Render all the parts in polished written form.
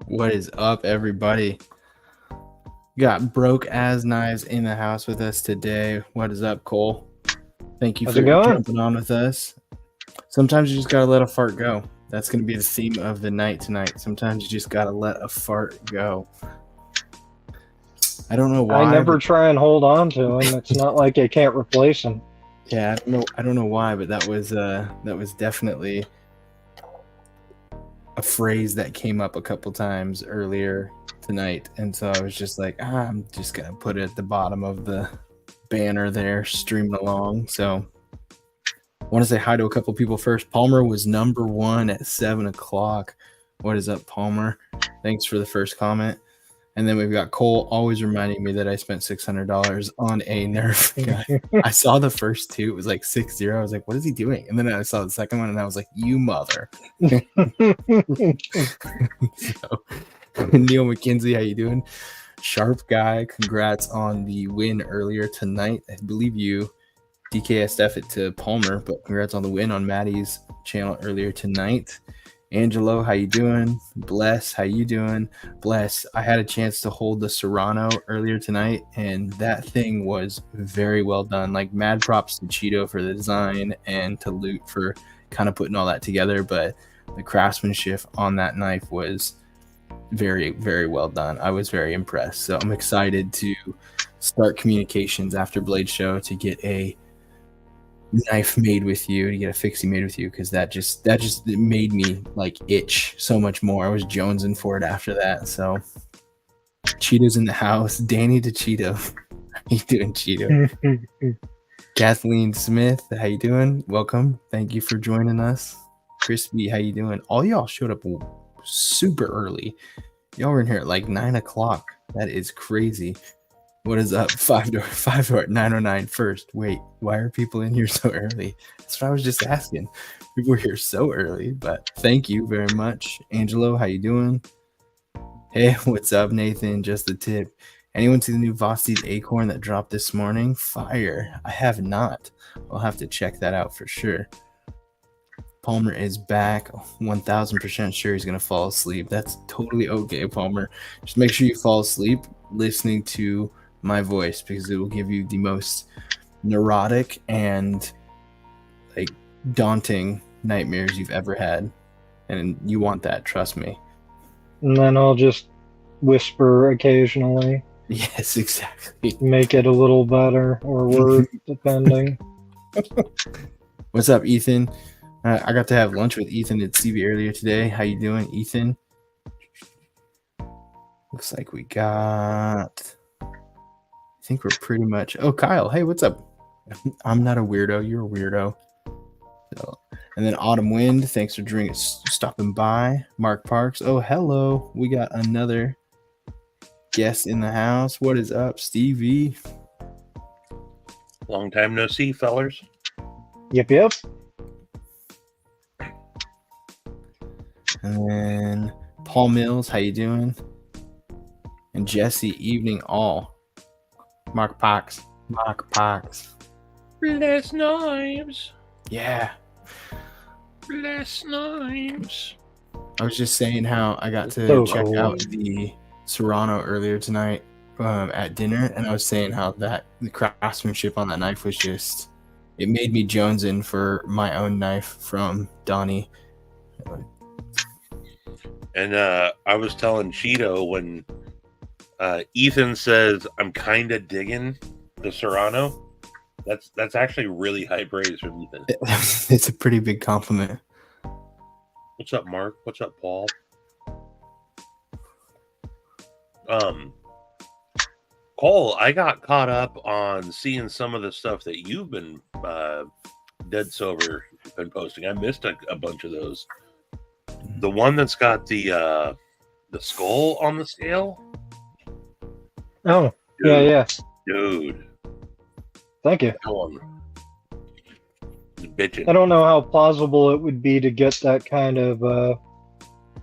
What is up, everybody? Got Broke As Knives in the house with us today. What is up, Cole? Thank you How's for it going? jumping on with us. Sometimes you just gotta let a fart go. That's gonna be the theme of the night tonight. Sometimes you just gotta let a fart go. I don't know why. I never try and hold on to him. It's not like I can't replace him. Yeah, I don't know why, but that was definitely a phrase that came up a couple times earlier tonight, and so I was just like, I'm just gonna put it at the bottom of the banner there, streaming along. So I want to say hi to a couple people first. Palmer was number one at 7 o'clock. What is up, Palmer? Thanks for the first comment. And then we've got Cole always reminding me that I spent $600 on a Nerf gun. I saw the first two. It was like 6-0. I was like, what is he doing? And then I saw the second one and I was like, you mother. So, Neil McKenzie, how you doing? Sharp guy, congrats on the win earlier tonight. I believe you DKSF it to Palmer, but congrats on the win on Maddie's channel earlier tonight. Angelo, how you doing? Bless, how you doing? Bless, I had a chance to hold the Serrano earlier tonight, and that thing was very well done. Like, mad props to Cheeto for the design and to Loot for kind of putting all that together, but the craftsmanship on that knife was very, very well done. I was very impressed. So I'm excited to start communications after Blade Show to get a knife made with you, to get a fixie made with you, because that just made me like itch so much more. I was jonesing for it after that. So Cheeto's in the house. Danny to Cheeto. How you doing, Cheeto? Kathleen Smith, how you doing? Welcome. Thank you for joining us. Crispy, how you doing? All y'all showed up super early. Y'all were in here at like 9 o'clock. That is crazy. What is up? 5 door at 909 first. Wait, why are people in here so early? That's what I was just asking. People were here so early, but thank you very much. Angelo, how you doing? Hey, what's up, Nathan? Just a tip. Anyone see the new Vosti's Acorn that dropped this morning? Fire. I have not. I'll have to check that out for sure. Palmer is back. 1000% sure he's going to fall asleep. That's totally okay, Palmer. Just make sure you fall asleep listening to my voice, because it will give you the most neurotic and like daunting nightmares you've ever had, and you want that, trust me. And then I'll just whisper occasionally. Yes, exactly. Make it a little better or worse, depending. What's up, Ethan? I got to have lunch with Ethan at CB earlier today. How you doing, Ethan? Looks like we got, I think we're pretty much, oh, Kyle, hey, what's up? I'm not a weirdo, you're a weirdo. So, and then Autumn Wind, thanks for stopping by. Mark Parks, oh, hello. We got another guest in the house. What is up, Stevie? Long time no see, fellers. Yep. And then Paul Mills, how you doing? And Jesse, evening all. Mark Parks. Bless knives. Yeah. Bless knives. I was just saying how I got to check out the Serrano earlier tonight at dinner, and I was saying how that the craftsmanship on that knife was just, it made me jonesing for my own knife from Donnie. And I was telling Cheeto when Ethan says I'm kind of digging the Serrano. That's actually really high praise from Ethan. It's a pretty big compliment. What's up, Mark? What's up, Paul? Cole, I got caught up on seeing some of the stuff that you've been dead sober been posting. I missed a bunch of those. The one that's got the skull on the scale. Oh, dude, yeah. Dude. Thank you. Bitchin'. I don't know how plausible it would be to get that kind of,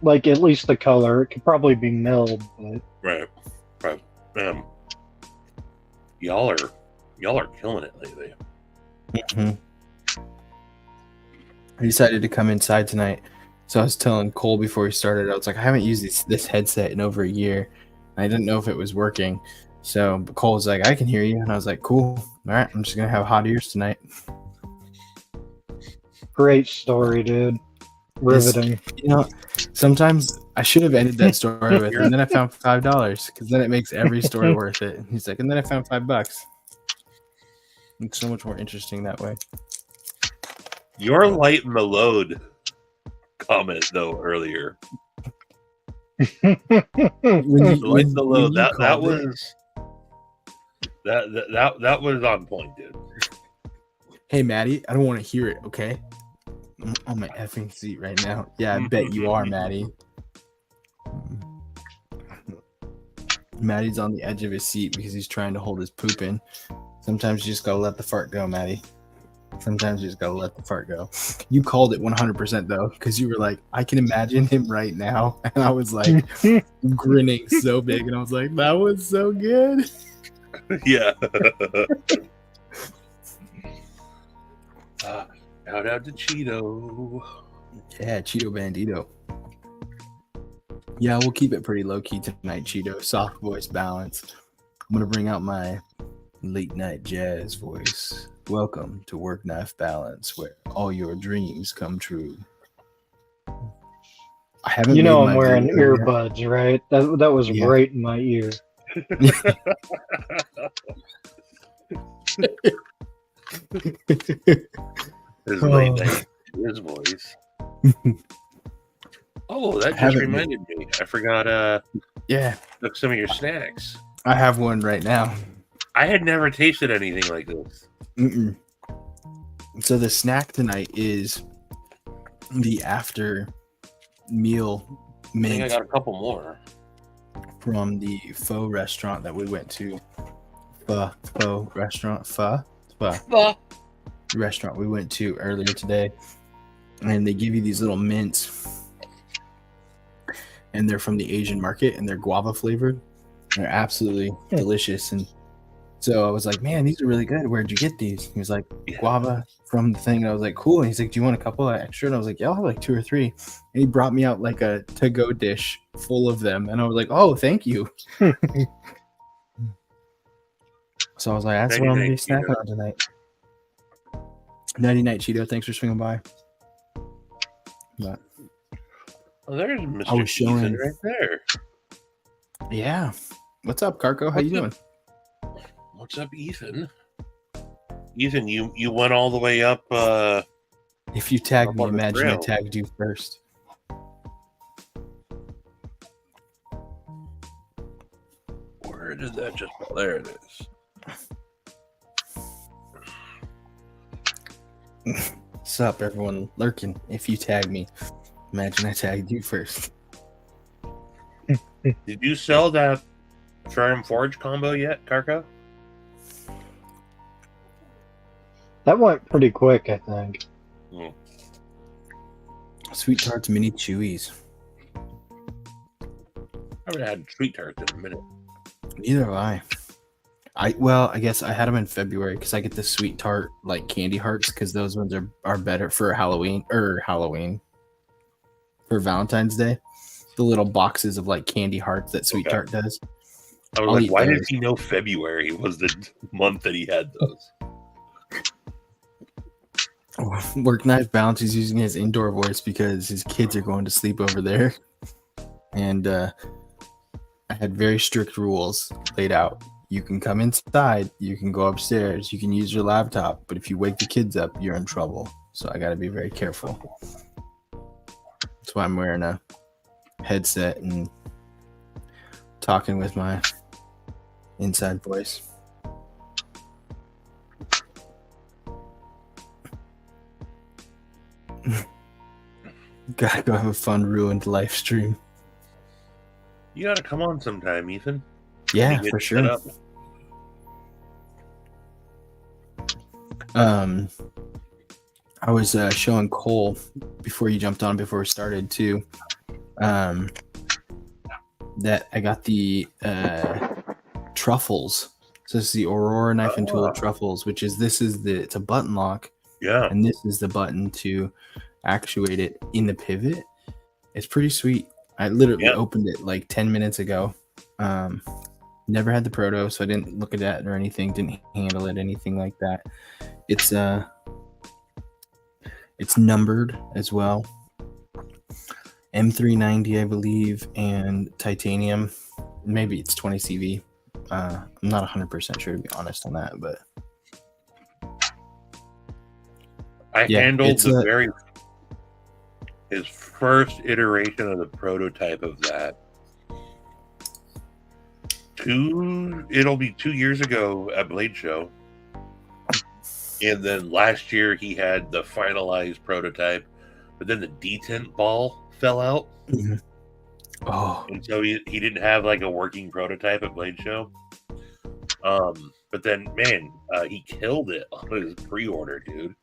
like, at least the color. It could probably be milled, but... Right. Y'all are killing it lately. Mm-hmm. I decided to come inside tonight So I was telling Cole before we started, I was like, I haven't used this headset in over a year. I didn't know if it was working. So Cole was like, I can hear you. And I was like, cool. All right, I'm just going to have hot ears tonight. Great story, dude. Riveting. You know, sometimes I should have ended that story with, and then I found $5 because then it makes every story worth it. And he's like, and then I found $5. It's so much more interesting that way. Your light in the load comment though earlier. When Light in the when load. you That called was that was on point, dude. Hey, Maddie, I don't want to hear it, okay? I'm on my effing seat right now. Yeah, I bet you are, Maddie. Maddie's on the edge of his seat because he's trying to hold his poop in. Sometimes you just gotta let the fart go, Maddie. Sometimes you just gotta let the fart go. You called it 100% though, because you were like, I can imagine him right now. And I was like grinning so big, and I was like, that was so good. Yeah. Shout out to Cheeto. Yeah, Cheeto Bandito. Yeah, we'll keep it pretty low key tonight, Cheeto. Soft voice balance. I'm gonna bring out my late night jazz voice. Welcome to Work Life Balance, where all your dreams come true. I haven't. You know made I'm my wearing video yet. earbuds, right? That was Yeah. right in my ear. His late night, his voice. Oh, that just haven't reminded me. I forgot Yeah, took some of your snacks. I have one right now. I had never tasted anything like this. Mm-mm. So the snack tonight is the after meal I think I mint got a couple more. from the pho restaurant that we went to. Pho restaurant. Pho restaurant we went to earlier today. And they give you these little mints. And they're from the Asian market and they're guava flavored. They're absolutely delicious. And so I was like, man, these are really good. Where'd you get these? He was like, guava from the thing. And I was like, cool. And he's like, do you want a couple of extra? And I was like, yeah, I'll have like 2 or 3. And he brought me out like a to-go dish full of them. And I was like, oh, thank you. So I was like, that's Nighty what I'm going night, to be snacking on tonight. Nighty night, Cheeto. Thanks for swinging by. But Oh, there's I Mr. was showing- Ethan right there. yeah. What's up, Carco? How you doing? What's up, Ethan? Ethan, you went all the way up. If you tag Up me, on the imagine I trail. tagged you first. Where did that just? Oh, there it is. Sup, everyone lurking. If you tag me, imagine I tagged you first. Did you sell that Charm Forge combo yet, Carco? That went pretty quick, I think. Sweet tarts, mini chewies. I haven't had sweet tarts in a minute. Neither have I. I guess I had them in February because I get the sweet tart like candy hearts because those ones are better for Halloween for Valentine's Day. The little boxes of like candy hearts that Sweet Okay. Tart does. I was I'll like, eat why did those. he know February was the month that he had those? Work Life Balance is using his indoor voice because his kids are going to sleep over there. And I had very strict rules laid out. You can come inside, you can go upstairs, you can use your laptop, but if you wake the kids up, you're in trouble. So I got to be very careful. That's why I'm wearing a headset and talking with my inside voice. Gotta go have a fun ruined live stream. You got to come on sometime, Ethan. Yeah, Get for set sure. up. I was showing Cole before you jumped on, before we started too, that I got the truffles. So this is the Aurora knife and tool truffles, which is it's a button lock, Yeah. and this is the button to actuate it in the pivot. It's pretty sweet. I literally Yeah. opened it like 10 minutes ago. Never had the proto, so I didn't look at that or anything. Didn't handle it, anything like that. It's numbered as well. M390, I believe, and titanium. Maybe it's 20 CV. I'm not 100% sure, to be honest on that, but I Yeah, handled it's his first iteration of the prototype of that. It'll be 2 years ago at Blade Show. And then last year he had the finalized prototype, but then the detent ball fell out. oh, And so he didn't have like a working prototype at Blade Show. But then, man, he killed it on his pre-order, dude.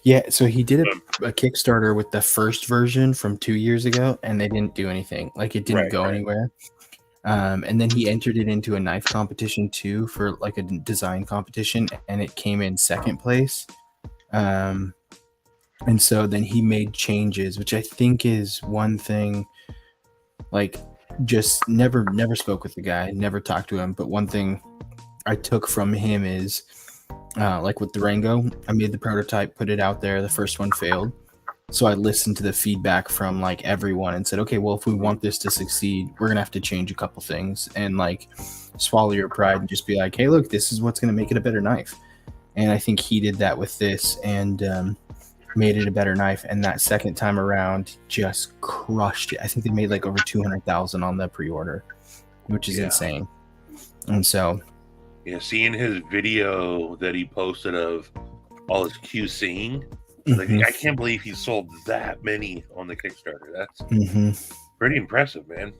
yeah. So he did a Kickstarter with the first version from 2 years ago, and they didn't do anything. Like it didn't go anywhere. And then he entered it into a knife competition too, for like a design competition, and it came in second place. And so then he made changes, which I think is one thing. Like, just never spoke with the guy, never talked to him. But one thing I took from him is, like with Durango, I made the prototype, put it out there. The first one failed. So I listened to the feedback from like everyone and said, okay, well, if we want this to succeed, we're going to have to change a couple things, and like swallow your pride and just be like, hey, look, this is what's going to make it a better knife. And I think he did that with this and made it a better knife. And that second time around just crushed it. I think they made like over 200,000 on the pre-order, which is insane. And so, yeah, seeing his video that he posted of all his QCing, like, I can't believe he sold that many on the Kickstarter. That's pretty impressive, man.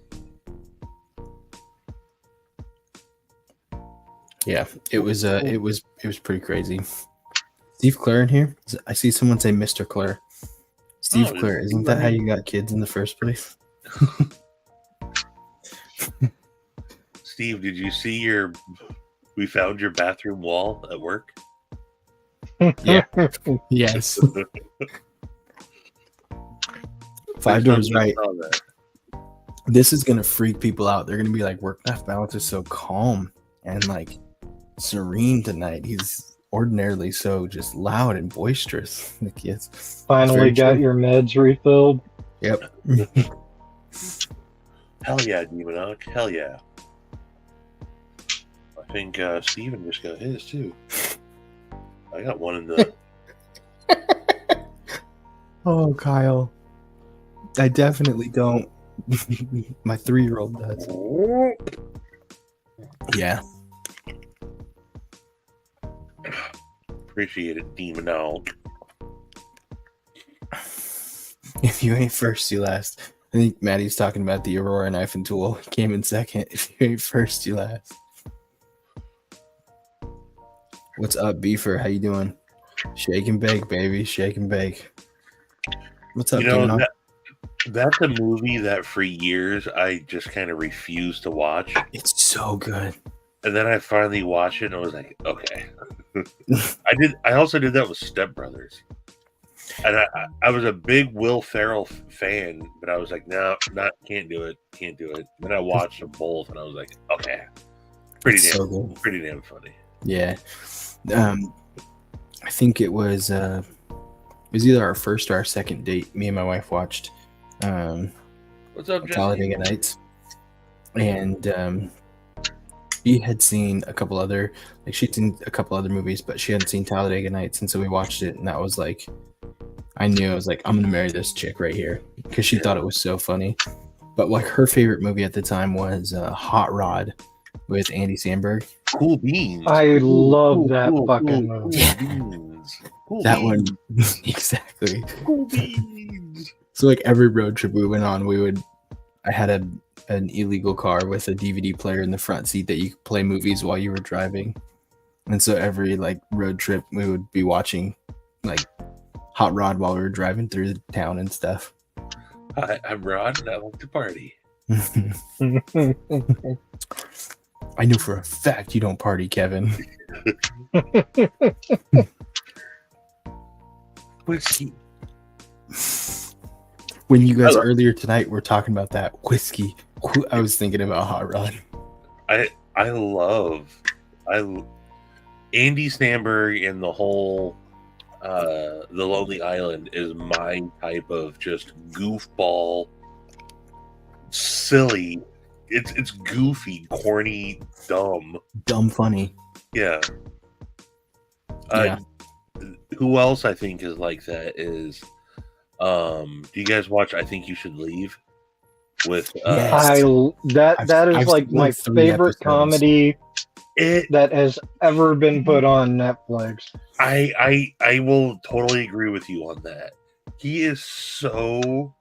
Yeah, it was pretty crazy. Steve Clare in here? I see someone say Mr. Clare. Steve Clare, isn't that how you got kids in the first place? Steve, did you see we found your bathroom wall at work? Yeah. Yes. 5 doors right. This is gonna freak people out. They're gonna be like, work-life balance is so calm and like serene tonight. He's ordinarily so just loud and boisterous. The kids finally got your meds refilled. Yep. Hell yeah, Demonoc. Hell yeah. I think Steven just got his too. I got one in the. Oh, Kyle. I definitely don't. My 3-year-old does. Yeah. Appreciate it, Demonoc. If you ain't first, you last. I think Maddie's talking about the Aurora knife and tool. Came in second. If you ain't first, you last. What's up, Beefer? How you doing? Shake and bake, baby. Shake and bake. What's up, Demonoc? That's a movie that for years I just kind of refused to watch. It's so good. And then I finally watched it and I was like, okay. I also did that with Step Brothers. And I was a big Will Ferrell fan, but I was like, no, can't do it. Then I watched them both and I was like, okay. Pretty damn funny. Yeah. I think it was either our first or our second date. Me and my wife watched What's up, Jesse? Talladega Nights, and she had seen a couple other movies, but she hadn't seen Talladega Nights, and so we watched it, and that was like, I knew, I was like, I'm gonna marry this chick right here, because she thought it was so funny. But like her favorite movie at the time was Hot Rod with Andy Samberg. Cool beans. I love that fucking movie. That one, exactly. Cool beans. So like every road trip we went on, I had an illegal car with a DVD player in the front seat that you could play movies while you were driving. And so every like road trip we would be watching like Hot Rod while we were driving through the town and stuff. Hi, I'm Rod and I like to party. I know for a fact you don't party, Kevin. Whiskey. When you guys I- earlier tonight were talking about that whiskey, I was thinking about Hot Rod. I love Andy Samberg and the whole The Lonely Island is my type of just goofball, silly. It's goofy, corny, dumb. Dumb funny. Yeah. Yeah. Who else I think is like that is do you guys watch I Think You Should Leave with Yes. That is I've like seen my 3 favorite episodes. comedy it that has ever been put on Netflix. I will totally agree with you on that. He is so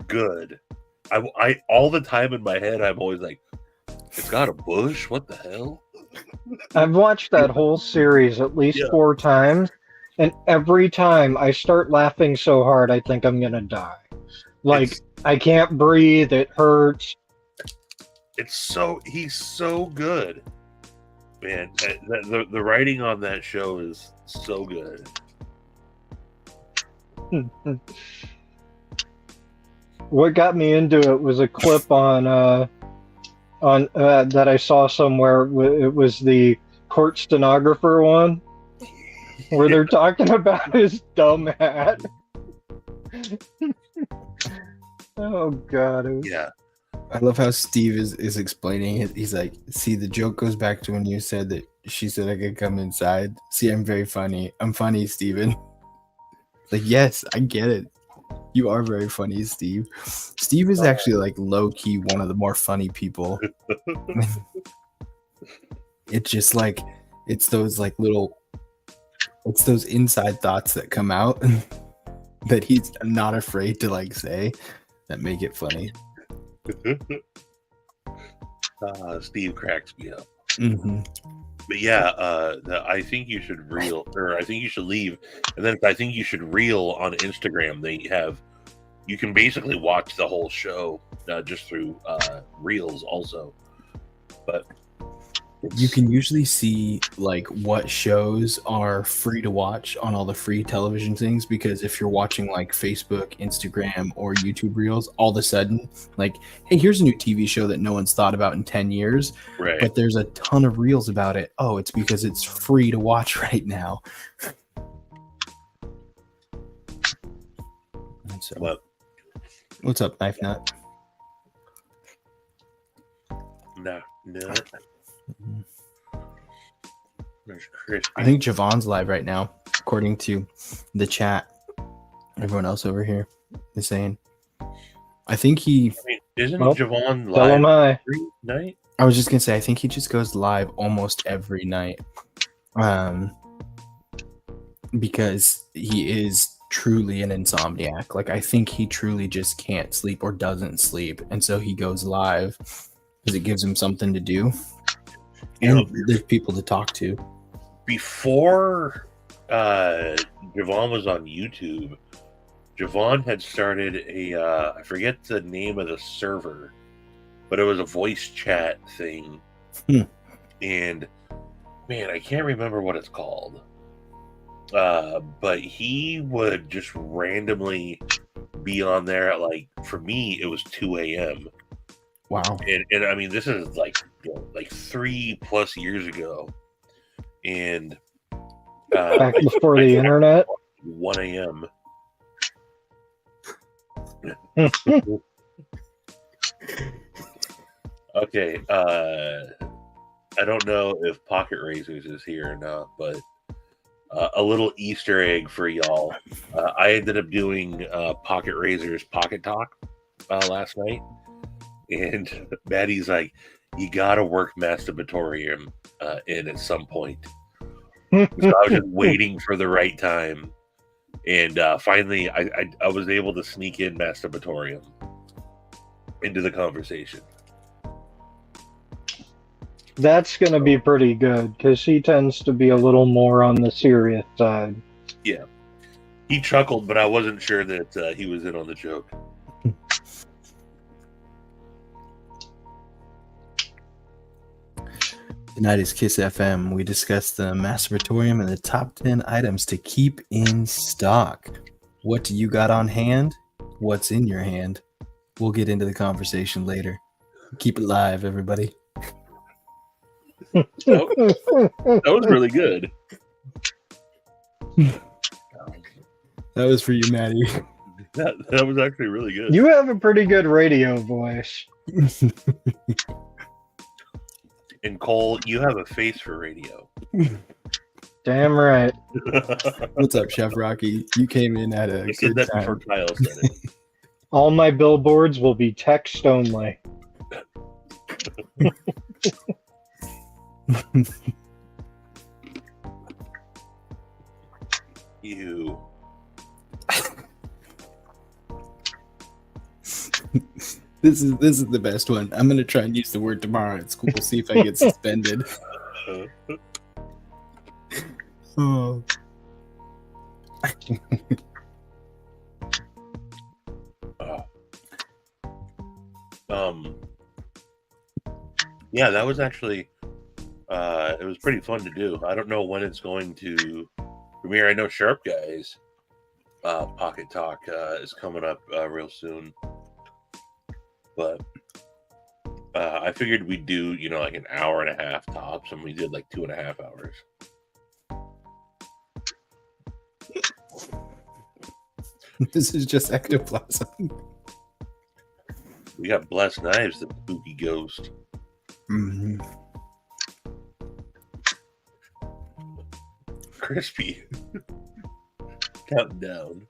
good. I all the time in my head I'm always like, it's got a bush, what the hell? I've watched that whole series at least Yeah. 4 times, and every time I start laughing so hard I think I'm gonna die. Like, It's- I can't breathe, it hurts. He's so good, man. The writing on that show is so good. What got me into it was a clip on that I saw somewhere. It was the court stenographer one, where they're talking about his dumb hat. Oh God! Yeah, I love how Steve is explaining it. He's like, see, the joke goes back to when you said that she said I could come inside. See, I'm very funny. I'm funny, Steven. Like, yes, I get it. You are very funny, Steve. Steve is actually like low key one of the more funny people. It's just like it's those inside thoughts that come out that he's not afraid to like say that make it funny. Steve cracks me up. Mm-hmm. But yeah, I think you should I think you should leave, and then I think you should reel on Instagram. You can basically watch the whole show just through reels also. But You can usually see like what shows are free to watch on all the free television things, because if you're watching like Facebook, Instagram, or YouTube reels, all of a sudden, like, hey, here's a new TV show that no one's thought about in 10 years, right, but there's a ton of reels about it. Oh, it's because it's free to watch right now. And so, What? what's up, Knife Nut? no. There's Chris. I think Javon's live right now, according to the chat. Everyone else over here is saying. I think he. Isn't Well, Javon So am live I. every night? I was just gonna say, I think he just goes live almost every night, because he is truly an insomniac. Like, I think he truly just can't sleep or doesn't sleep, and so he goes live because it gives him something to do, You and know, there's people to talk to. Before Javon was on YouTube, Javon had started I forget the name of the server, but it was a voice chat thing. And man, I can't remember what it's called. But he would just randomly be on there at, like, for me it was 2 a.m. Wow. And I mean, this is like 3+ years ago, and Back I- before I the slept internet. at 1 a.m. Okay, I don't know if Pocket Razors is here or not, but a little Easter egg for y'all. I ended up doing Pocket Razors Pocket Talk last night, and Maddie's like, "You gotta work masturbatorium in at some point." So I was just waiting for the right time, and finally, I was able to sneak in masturbatorium into the conversation. That's going to be pretty good because he tends to be a little more on the serious side. He chuckled, but I wasn't sure that he was in on the joke. Tonight is Kiss FM. We discussed the masturbatorium and the top 10 items to keep in stock. What do you got on hand? what's in your hand. We'll get into the conversation later. Keep it live, everybody. That was really good. That was for you, Maddie. That was actually really good. You have a pretty good radio voice. And Cole, you have a face for radio. Damn right. What's up, Chef Rocky? You came in at a I said good that time. before Kyle said it. All my billboards will be text only. You. This is the best one. I'm gonna try and use the word tomorrow at school. See if I get suspended. Oh. Yeah, that was actually it was pretty fun to do. I don't know when it's going to premiere. I know Sharp Guys Pocket Talk is coming up real soon, but I figured we'd do like an hour and a half tops, and we did like 2.5 hours. This is just ectoplasm. We got Blessed Knives, the spooky ghost. Mm-hmm. Crispy. Counting down.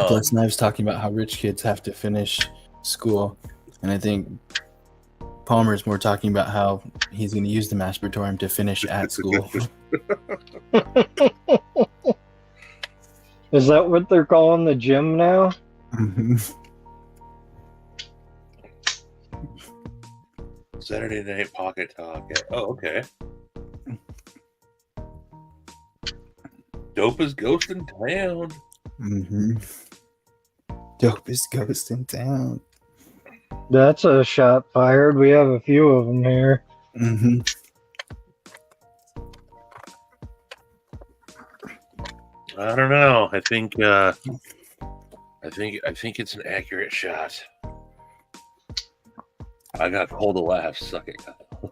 Blessed Knives talking about how rich kids have to finish school, and I think Palmer's more talking about how he's going to use the masturbatorium to finish at school. Is that what they're calling the gym now? Mm-hmm. Saturday Night Pocket Talk. Oh, okay. Dopest ghost in town. Mm-hmm. Dopest ghost in town. That's a shot fired. We have a few of them here. Mm-hmm. I don't know. I think it's an accurate shot. I got Cole to laugh. Suck it, Kyle.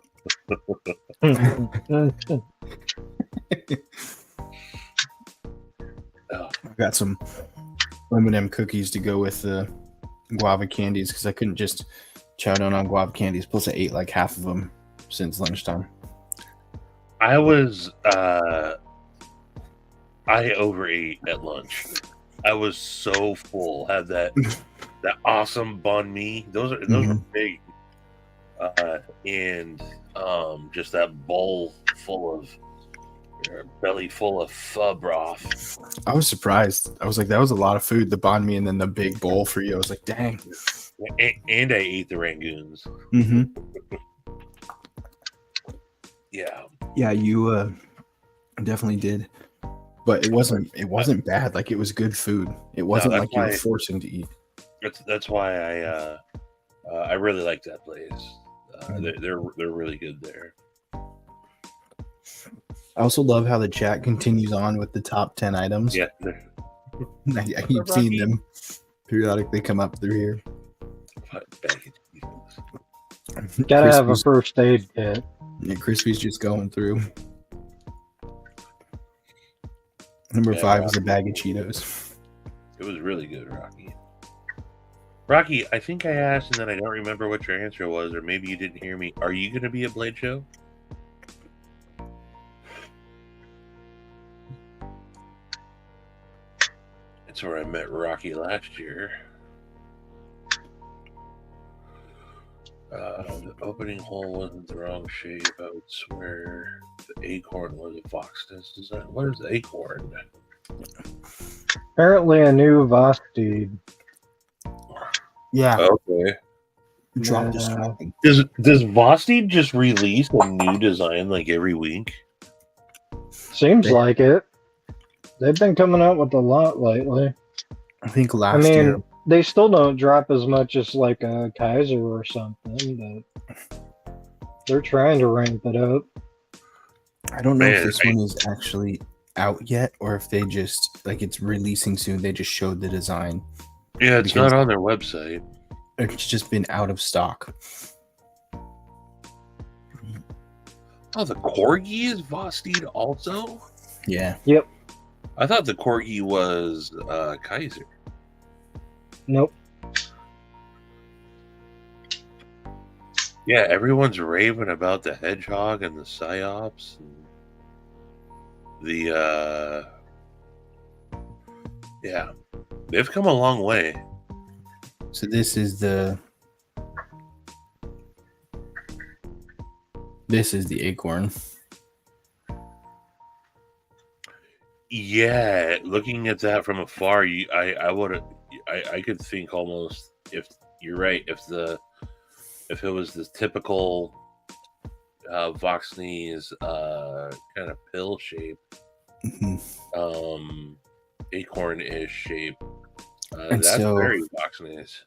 Oh, I've got some M&M cookies to go with the guava candies because I couldn't just chow down on guava candies. Plus, I ate like half of them since lunchtime. I overate at lunch. I was so full. Had that awesome banh mi. Those are big. And just that bowl full of belly full of pho broth. I was surprised. I was like, that was a lot of food. The banh mi and then the big bowl for you. I was like, dang. And I ate the rangoons. Mm-hmm. Yeah. Yeah, you definitely did. But it wasn't bad. Like, it was good food. It wasn't like you were forcing to eat. That's why I really like that place. They're really good there. I also love how the chat continues on with the top 10 items. Yeah. I keep seeing them periodically come up through here. Gotta have a first aid kit. Yeah, Crispy's just going through. Number 5 is a bag of Cheetos. It was really good, Rocky. Rocky, I think I asked and then I don't remember what your answer was, or maybe you didn't hear me. Are you going to be at Blade Show? It's where I met Rocky last year. The opening hole wasn't the wrong shape. I would swear the acorn was a Vox design. What is the acorn? Apparently a new Vosteed. Yeah. Okay. Drop Yeah. distracting. Does Vosteed just release a new design like every week? Seems like it. They've been coming out with a lot lately. I think last year. They still don't drop as much as like a Kaiser or something, but they're trying to ramp it up. I don't know Man, if this one is actually out yet, or if they just like it's releasing soon. They just showed the design. Yeah, it's Because- not on their website. It's just been out of stock. Oh, the Corgi is Vosteed also? Yeah. I thought the Corgi was Kaiser. Nope. Yeah, everyone's raving about the Hedgehog and the Psyops. And the, yeah, they've come a long way. So this is the acorn. Yeah, looking at that from afar, I could think almost, if you're right, if it was the typical Voxney's kind of pill shape, Mhm. acorn-ish shape, And that's so- very Voxney's.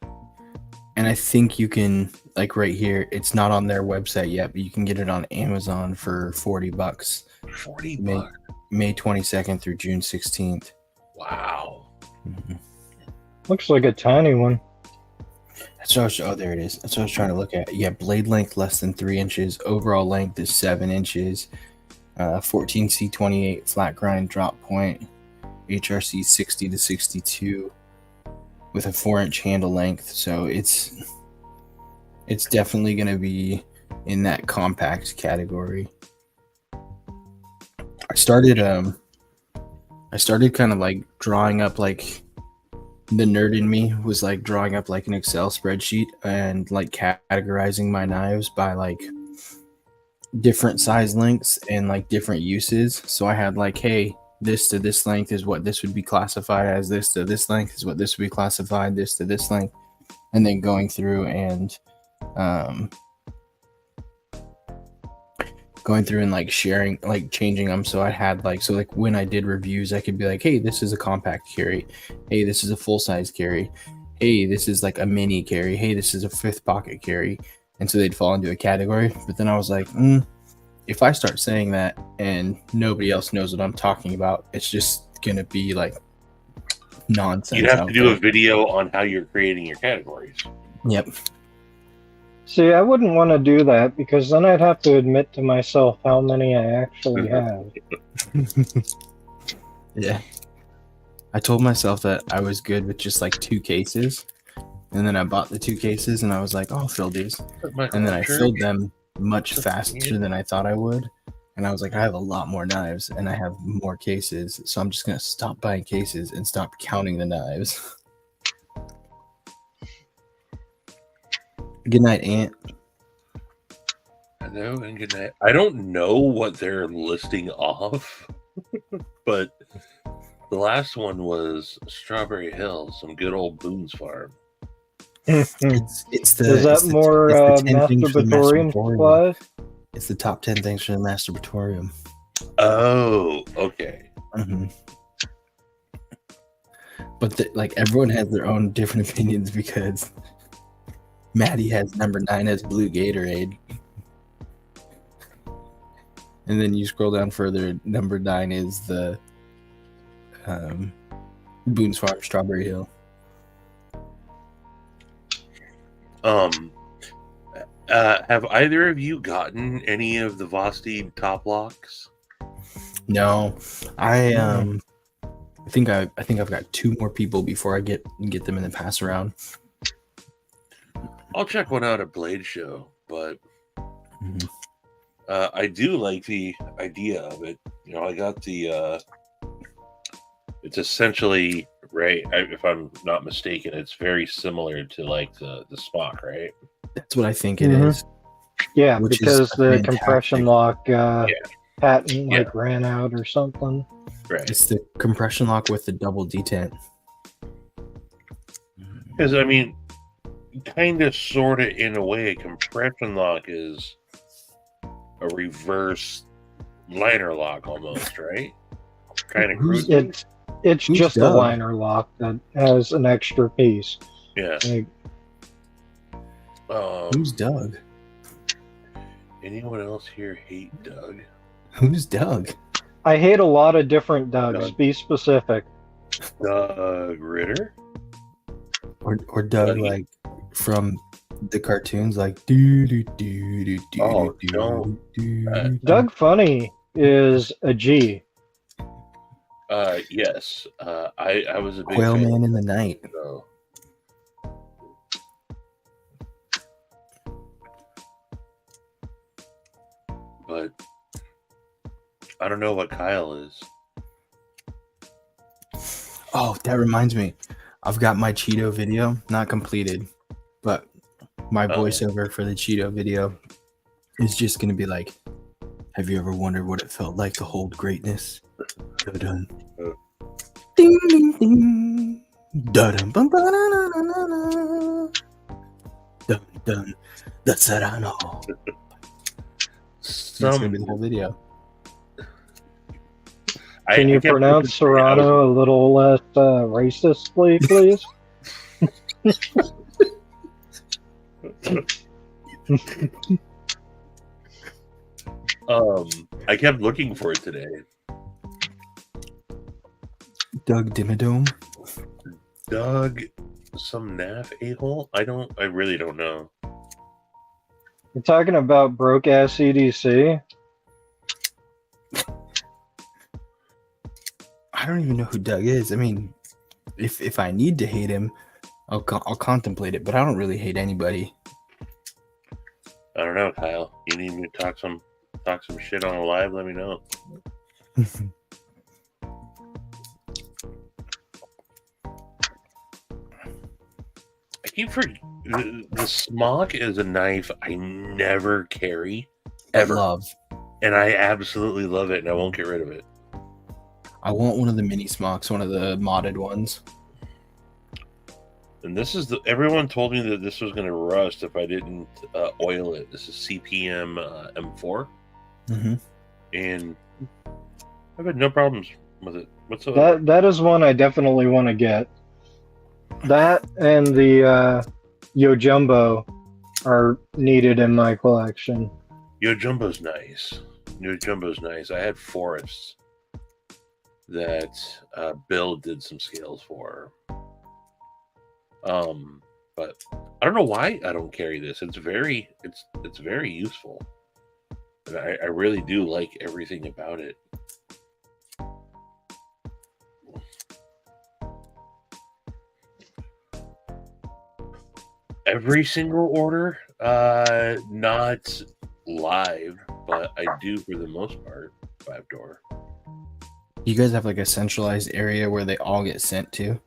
And I think you can, like right here, it's not on their website yet, but you can get it on Amazon for $40. 40 May- bucks. May 22nd through June 16th. Wow. Mhm. Looks like a tiny one. That's what I was, oh, there it is. That's what I was trying to look at. Yeah, blade length less than 3 inches. Overall length is 7 inches. 14C28 flat grind drop point. HRC 60 to 62 with a 4-inch handle length. So it's definitely going to be in that compact category. I started kind of like drawing up, like the nerd in me was like drawing up like an Excel spreadsheet and like categorizing my knives by like different size lengths and like different uses. So I had like, hey, this to this length is what this would be classified as, this to this length is what this would be classified, this to this length, and then going through and like sharing, like changing them. So I had like, so like when I did reviews, I could be like, hey, this is a compact carry, hey, this is a full size carry, hey, this is like a mini carry, hey, this is a 5th pocket carry. And so they'd fall into a category. But then I was like, if I start saying that and nobody else knows what I'm talking about, it's just gonna be like nonsense. You'd have out to do there. a video on how you're creating your categories. Yep. See, I wouldn't want to do that because then I'd have to admit to myself how many I actually have. Yeah. I told myself that I was good with just like 2 cases. And then I bought the 2 cases and I was like, oh, I'll fill these. And then I filled them much faster than I thought I would. And I was like, I have a lot more knives and I have more cases. So I'm just going to stop buying cases and stop counting the knives. Good night, Aunt. Hello and good night. I don't know what they're listing off, but the last one was Strawberry Hill, some good old Boone's Farm. It's the Is that it's the- more it's the 10 things for the masturbatorium masturbatorium. supplies? It's the top 10 things for the masturbatorium. Oh, okay. Mhm. But like everyone has their own different opinions because Maddie has number 9 as blue Gatorade. And then you scroll down further, number 9 is the Boone's Farm Strawberry Hill. Have either of you gotten any of the Vosteed top locks? No, I think I've got 2 more people before I get them in the pass around. I'll check one out at Blade Show, but Mhm. I do like the idea of it. You know, I got the. It's essentially right. If I'm not mistaken, it's very similar to like the Spock, right? That's what I think it is. Yeah, Which is because the fantastic. compression lock patent Yeah. ran out or something. Right. It's the compression lock with the double detent. Because I mean, kind of, sort of, in a way, a compression lock is a reverse liner lock almost, right? Kind of Who's- crude. It's Who's just a Doug? liner lock that has an extra piece. Yeah. Like, Who's Doug? Anyone else here hate Doug? Who's Doug? I hate a lot of different Dougs. Doug. Be specific. Doug Ritter. Or Doug, Dougie. like from the cartoons, like do do do do do Oh, do no. do. Doug Funny is a G. Yes. I was a big Quail fan. Man in the Night. So. But I don't know what Kyle is. Oh, that reminds me. I've got my Cheeto video, not completed, but my Oh. voiceover for the Cheeto video is just going to be like, have you ever wondered what it felt like to hold greatness? Dun-dun. Oh. Ding, ding, ding. Dun-dun, bum, ba-da-na-na-na-na. Dun, dun. The Serrano. That's going to be the whole video. Can you pronounce Serrano a little less racistly, please? I kept looking for it today. Doug Dimmadome. Doug, some naff a-hole? I really don't know. You're talking about broke ass EDC? I don't even know who Doug is. I mean, if I need to hate him, I'll contemplate it, but I don't really hate anybody. I don't know, Kyle. You need me to talk some shit on a live? Let me know. I keep forgetting the smock is a knife I never carry ever, Love. and I absolutely love it, and I won't get rid of it. I want one of the mini smocks, one of the modded ones. And this is everyone told me that this was going to rust if I didn't oil it. This is CPM M4, Mm-hmm. and I've had no problems with it whatsoever. That is one I definitely want to get. That and the Yo Jumbo are needed in my collection. Yo Jumbo's nice. Yo Jumbo's nice. I had Forests that Bill did some scales for. But I don't know why I don't carry this. It's very useful. And I really do like everything about it. Every single order, not live, but I do for the most part 5-door. You guys have like a centralized area where they all get sent to?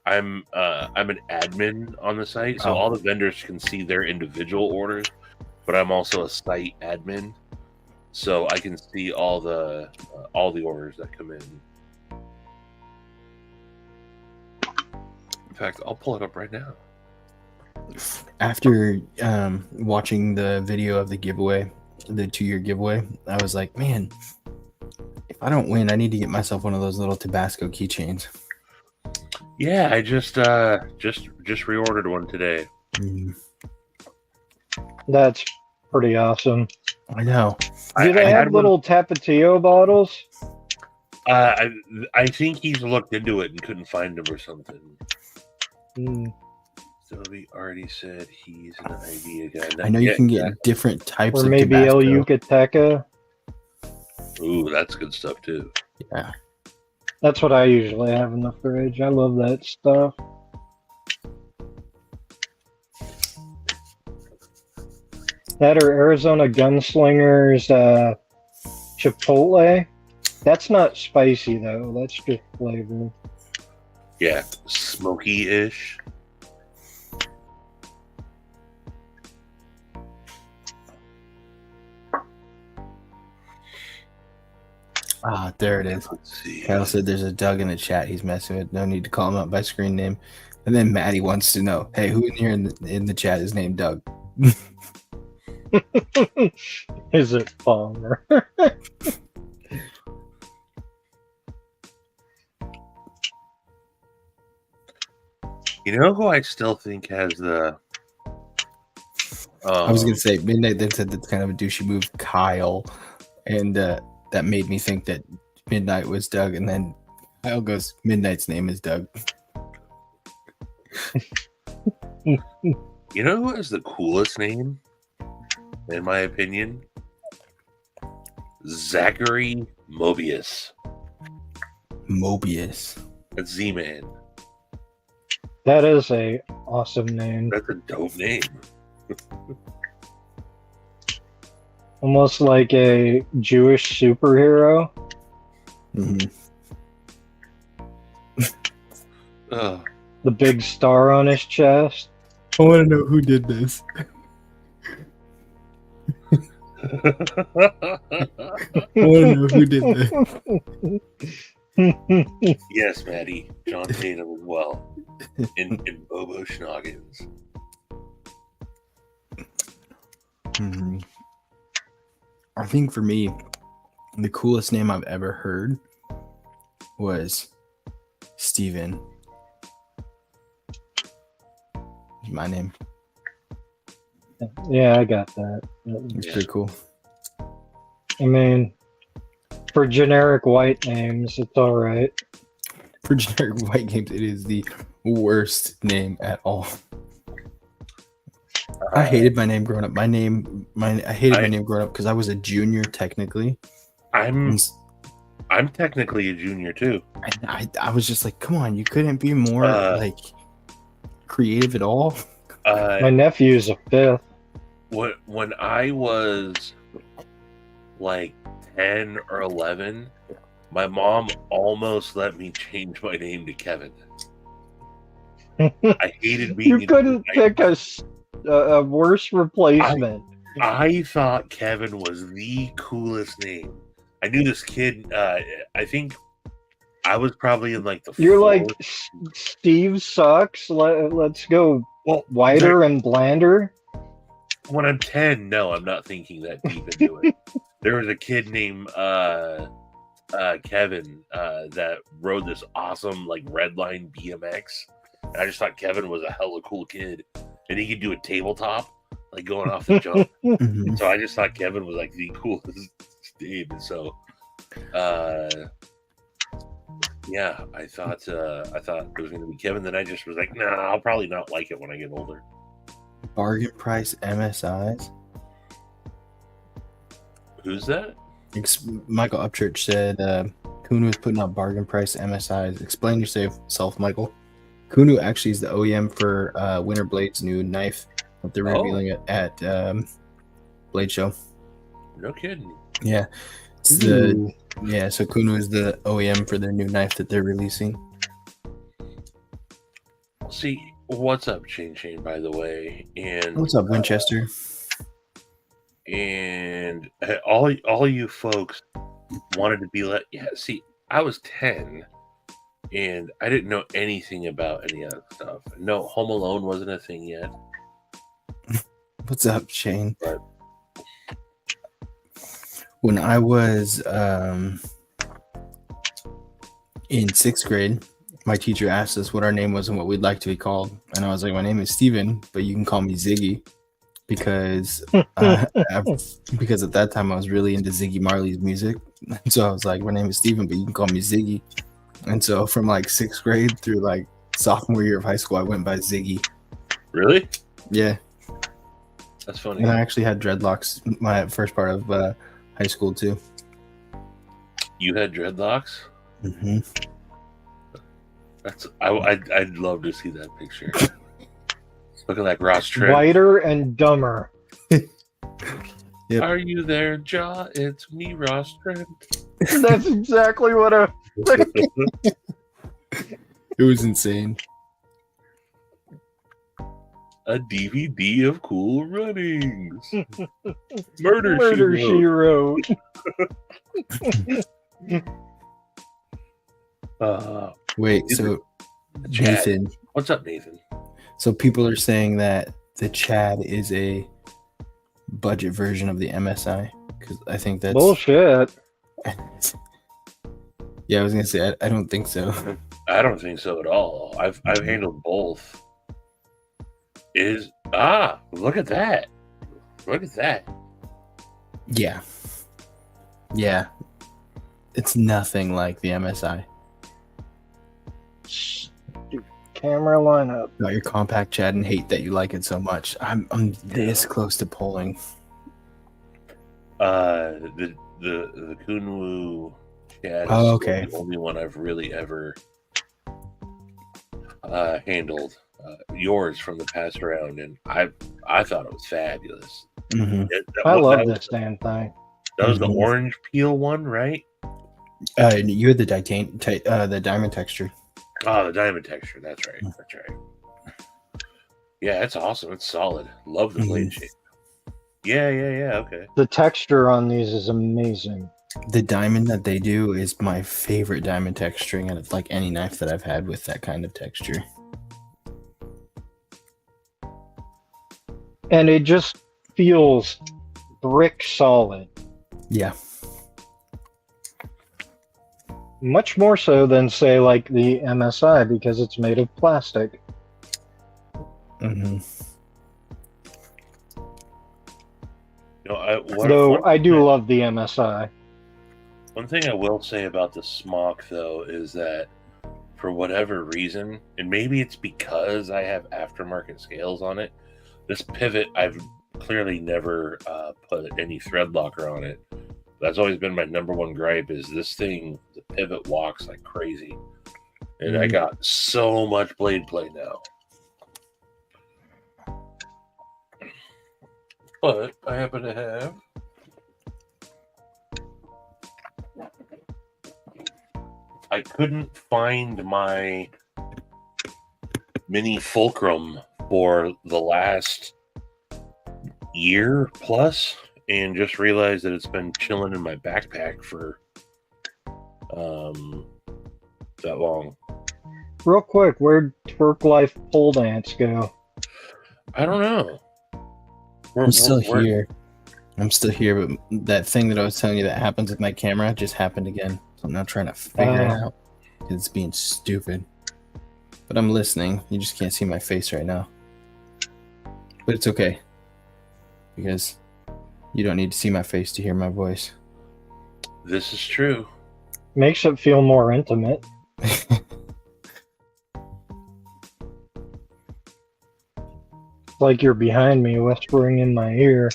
I'm an admin on the site, so Oh. all the vendors can see their individual orders, but I'm also a site admin, so I can see all the orders that come in. In fact, I'll pull it up right now. After watching the video of the giveaway, the 2-year giveaway, I was like, man, if I don't win, I need to get myself one of those little Tabasco keychains. Yeah, I just reordered one today. That's pretty awesome. I know. Do they I have had little Tapatio bottles? I think he's looked into it and couldn't find them or something. Mm. Sylvie already said he's an idea guy. I know you can get different types Or of maybe Tabasco. El Yucateca. Ooh, that's good stuff too. Yeah. That's what I usually have in the fridge. I love that stuff. That or Arizona Gunslingers Chipotle. That's not spicy though. That's just flavor. Yeah, smoky-ish. Ah, there it is. Let's see. Kyle said there's a Doug in the chat he's messing with. No need to call him out by screen name. And then Maddie wants to know, hey, who in here in the chat is named Doug? Is it Palmer? You know who I still think has the? I was gonna say Midnight then said that's kind of a douchey move, Kyle. And that made me think that Midnight was Doug, and then Kyle goes, Midnight's name is Doug. You know who has the coolest name, in my opinion? Zachary Mobius. Mobius. That's Z-Man. That is a awesome name. That's a dope name. Almost like a Jewish superhero. Mm-hmm. The big star on his chest. I want to know who did this. I want to know who did this. Yes, Maddie. John Tatum as well. In Bobo Schnoggins. Mhm. I think for me, the coolest name I've ever heard was Steven. It's my name. Yeah, I got that. It's Yeah. pretty cool. I mean, for generic white names, it's all right. For generic white games, it is the worst name at all. I hated my name growing up. I hated my name growing up because I was a junior technically. I'm technically a junior too. I was just like, come on, you couldn't be more like creative at all. My nephew's a fifth. When I was like 10 or 11, my mom almost let me change my name to Kevin. I hated being. You couldn't pick a worse replacement. I thought Kevin was the coolest name. I knew this kid. I think I was probably in like the. You're fourth. like, Steve sucks. Let's go Well, whiter and blander. when I'm 10, no, I'm not thinking that deep into it. There was a kid named Kevin that rode this awesome like Redline BMX. And I just thought Kevin was a hella cool kid. And he could do a tabletop, like going off the jump. Mhm. So I just thought Kevin was like the coolest name. And so yeah, I thought it was gonna be Kevin. Then I just was like, nah, I'll probably not like it when I get older. Bargain price MSIs. Who's that? Michael Upchurch said Kunu is putting out bargain price MSIs. Explain yourself, Michael. Kunu actually is the OEM for Winter Blade's new knife that they're revealing it at Blade Show. No kidding. Yeah, it's so Kunu is the OEM for their new knife that they're releasing. See, what's up, Chain, by the way? And What's up, Winchester? And all you folks wanted to be like, yeah. See, I was 10, and I didn't know anything about any of that stuff. No, Home Alone wasn't a thing yet. What's up, Shane? But when I was in 6th grade, my teacher asked us what our name was and what we'd like to be called. And I was like, my name is Steven, but you can call me Ziggy. Because because at that time I was really into Ziggy Marley's music. So I was like, my name is Steven, but you can call me Ziggy. And so from like 6th grade through like sophomore year of high school, I went by Ziggy. really, Yeah. that's funny. And I actually had dreadlocks my first part of high school too. You had dreadlocks. Mm-hmm. I'd love to see that picture. Look at that Ross Trent. Whiter and dumber. Yep. Are you there, Ja? It's me, Ross Trent. That's exactly what I. It was insane. A DVD of Cool Runnings. Murder She Wrote. Wait, so Chad. Nathan. What's up, Nathan? So people are saying that the Chad is a budget version of the MSI because I think that's Bullshit. Yeah, I was gonna say I don't think so. I don't think so at all. I've handled both. Look at that. Look at that. Yeah. It's nothing like the MSI. Camera lineup. Got your compact, Chad, and hate that you like it so much. I'm this close to pulling. The Kunwu Chad is Oh, okay. the only one I've really ever handled. Yours from the past round, and I thought it was fabulous. Mm-hmm. I love this damn thing. That was the Mhm. orange peel one, right? You had the diamond texture. Oh, the diamond texture. That's right. That's right. Yeah, it's awesome. It's solid. Love the blade shape. Yeah. Okay. The texture on these is amazing. The diamond that they do is my favorite diamond texturing out of like any knife that I've had with that kind of texture. And it just feels brick solid. Yeah. Much more so than, say, like the MSI, because it's made of plastic. Mm-hmm. Though I do love the MSI. One thing I will say about the smock, though, is that for whatever reason, and maybe it's because I have aftermarket scales on it, this pivot, I've clearly never put any thread locker on it. That's always been my number one gripe, is this thing, the pivot walks like crazy. And I got so much blade play now. But I happen to have I couldn't find my mini fulcrum for the last year plus, and just realized that it's been chilling in my backpack for that long. Real quick, where'd Twerk Life pole dance go? I don't know. I'm still here. I'm still here, but that thing that I was telling you that happens with my camera just happened again. So I'm now trying to figure it out. It's being stupid. But I'm listening. You just can't see my face right now. But it's okay. Because you don't need to see my face to hear my voice. This is true. Makes it feel more intimate. Like you're behind me whispering in my ear.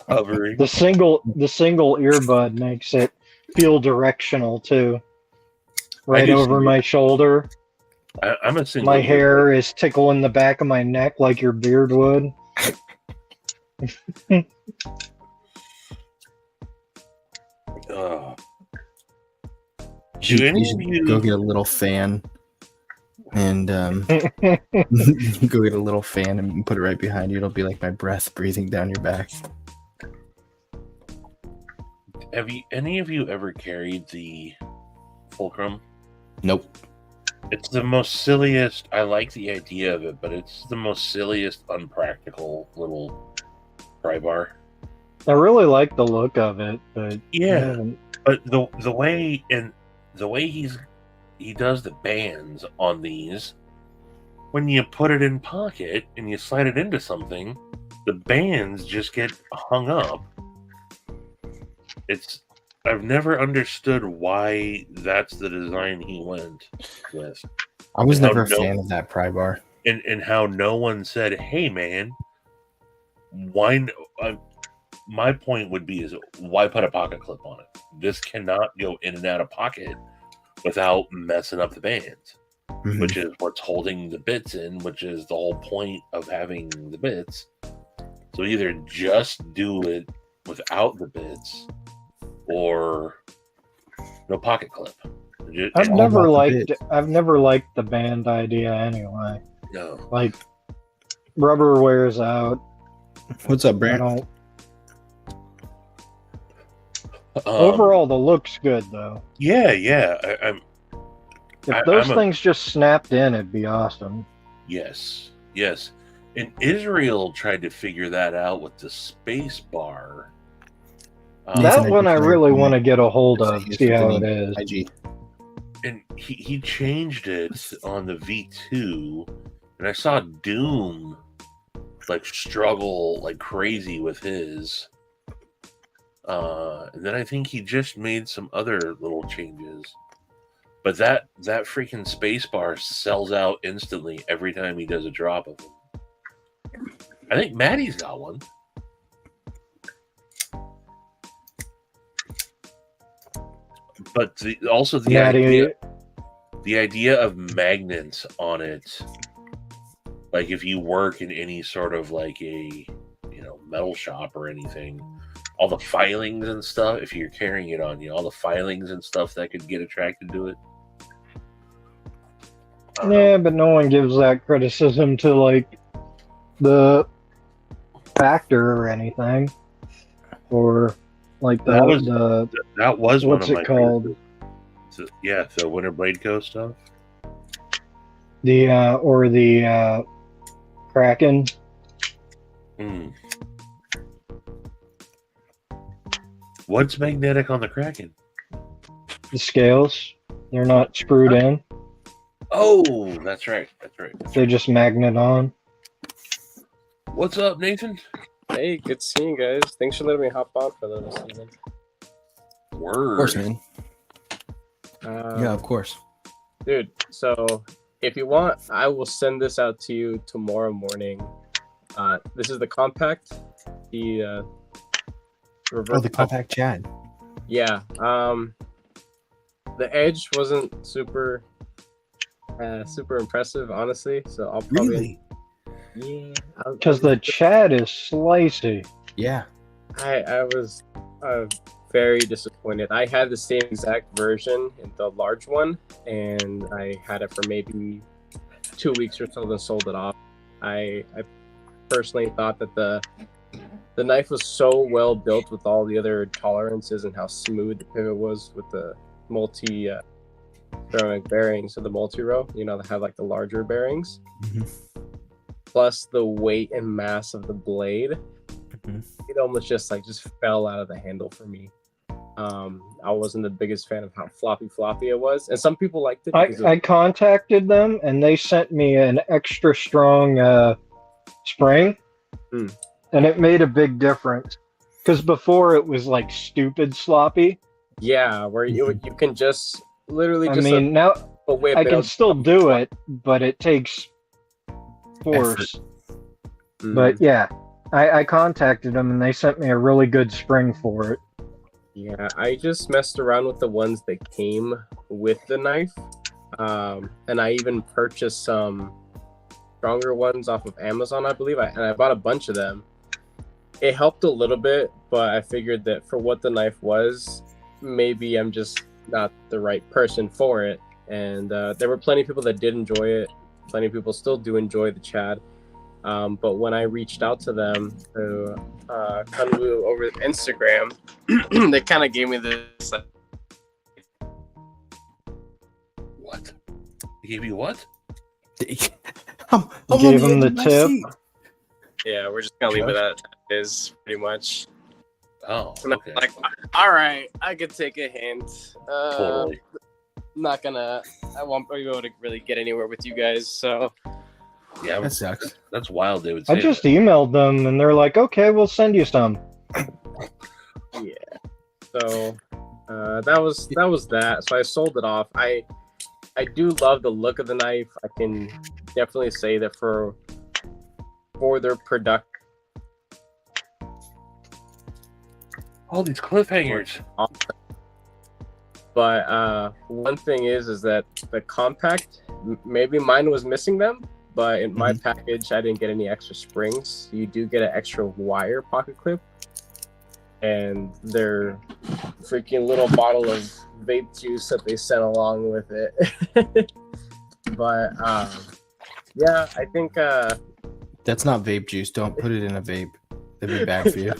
Hovering. The single earbud makes it feel directional too. Right over my shoulder. I'm a single. My hair is tickling the back of my neck like your beard would. You should go get a little fan and go get a little fan and put it right behind you. It'll be like my breath breathing down your back. Have any of you ever carried the fulcrum? Nope. It's the most silliest. I like the idea of it, but it's the most silliest, unpractical little pry bar. I really like the look of it, but yeah, but the way he does the bands on these, when you put it in pocket and you slide it into something, the bands just get hung up. I've never understood why that's the design he went with. I was never a fan of that pry bar. And how no one said, hey man, why my point would be is why put a pocket clip on it? This cannot go in and out of pocket without messing up the bands, which is what's holding the bits in, which is the whole point of having the bits. So either just do it without the bits or no pocket clip. I've never liked the band idea anyway. No. Like, rubber wears out. What's up, Brent? Overall, the look's good, though. Yeah. If those things just snapped in, it'd be awesome. Yes. And Israel tried to figure that out with the space bar. That one I really want to get a hold of, see how it is. And he changed it on the V2, and I saw Doom like struggle like crazy with his. And then I think he just made some other little changes. But that freaking space bar sells out instantly every time he does a drop of them. I think Maddie's got one. But also the idea of magnets on it, like if you work in any sort of like a metal shop or anything, all the filings and stuff, if you're carrying it on you, all the filings and stuff that could get attracted to it. Yeah, but no one gives that criticism to like the factor or anything, or like that was one what's of my it called? Yeah, the Winter Blade Co. stuff. The or the Kraken. What's magnetic on the Kraken? The scales, they're not screwed in. Oh, that's right. They just magnet on. What's up, Nathan? Hey, good seeing you guys. Thanks for letting me hop on for this evening. Word. Of course, man. Yeah, of course. Dude, so if you want, I will send this out to you tomorrow morning. This is the compact. The the compact Chad. Yeah. The edge wasn't super impressive, honestly. So I'll probably Because the Chad is slicey. Yeah. I was very disappointed. I had the same exact version in the large one, and I had it for maybe 2 weeks or so, then sold it off. I personally thought that the knife was so well built with all the other tolerances and how smooth the pivot was with the multi ceramic bearings of the multi-row, that have like the larger bearings. Mm-hmm. Plus the weight and mass of the blade. It almost just fell out of the handle for me. I wasn't the biggest fan of how floppy it was, and some people liked it. I contacted them and they sent me an extra strong spring, and it made a big difference. Because before it was like stupid sloppy. Yeah, where you can just literally. Now I can still do it, but it takes force. But yeah. I contacted them and they sent me a really good spring for it. Yeah, I just messed around with the ones that came with the knife. And I even purchased some stronger ones off of Amazon, I believe. And I bought a bunch of them. It helped a little bit, but I figured that for what the knife was, maybe I'm just not the right person for it. And there were plenty of people that did enjoy it. Plenty of people still do enjoy the Chad. But when I reached out to them, to Kunwu over Instagram, they kind of gave me this. What? They gave you what? Gave them the tip. Yeah, we're just gonna leave it at that. Is pretty much. Oh, and okay. Like, all right, I could take a hint. Totally. I won't be able to really get anywhere with you guys, so. Yeah, That sucks. That's wild. They would say I just emailed them and they're like, okay, we'll send you some. Yeah. So that was that. So I sold it off. I do love the look of the knife. I can definitely say that for their product. all these cliffhangers. But one thing is that the compact, maybe mine was missing them, but in my package, I didn't get any extra springs. You do get an extra wire pocket clip, and their freaking little bottle of vape juice that they sent along with it. But yeah, I think that's not vape juice. Don't put it in a vape. That'd be bad for you.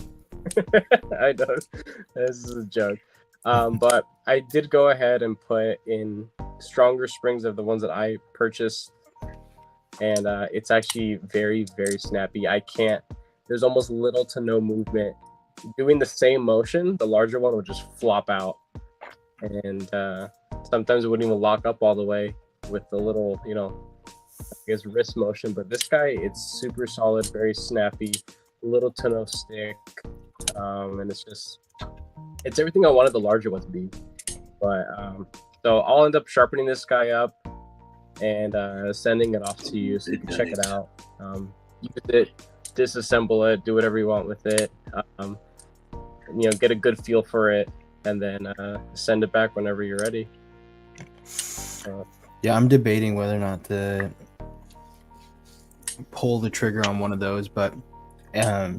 I know this is a joke. But I did go ahead and put in stronger springs of the ones that I purchased, and it's actually very, very snappy. There's almost little to no movement. Doing the same motion, the larger one would just flop out, and sometimes it wouldn't even lock up all the way with the little, wrist motion. But this guy, it's super solid, very snappy, little to no stick, and it's just it's everything I wanted the larger one to be. But so I'll end up sharpening this guy up and sending it off to you so you can check it out. Use it, disassemble it, do whatever you want with it. Get a good feel for it, and then send it back whenever you're ready. Yeah, I'm debating whether or not to pull the trigger on one of those, but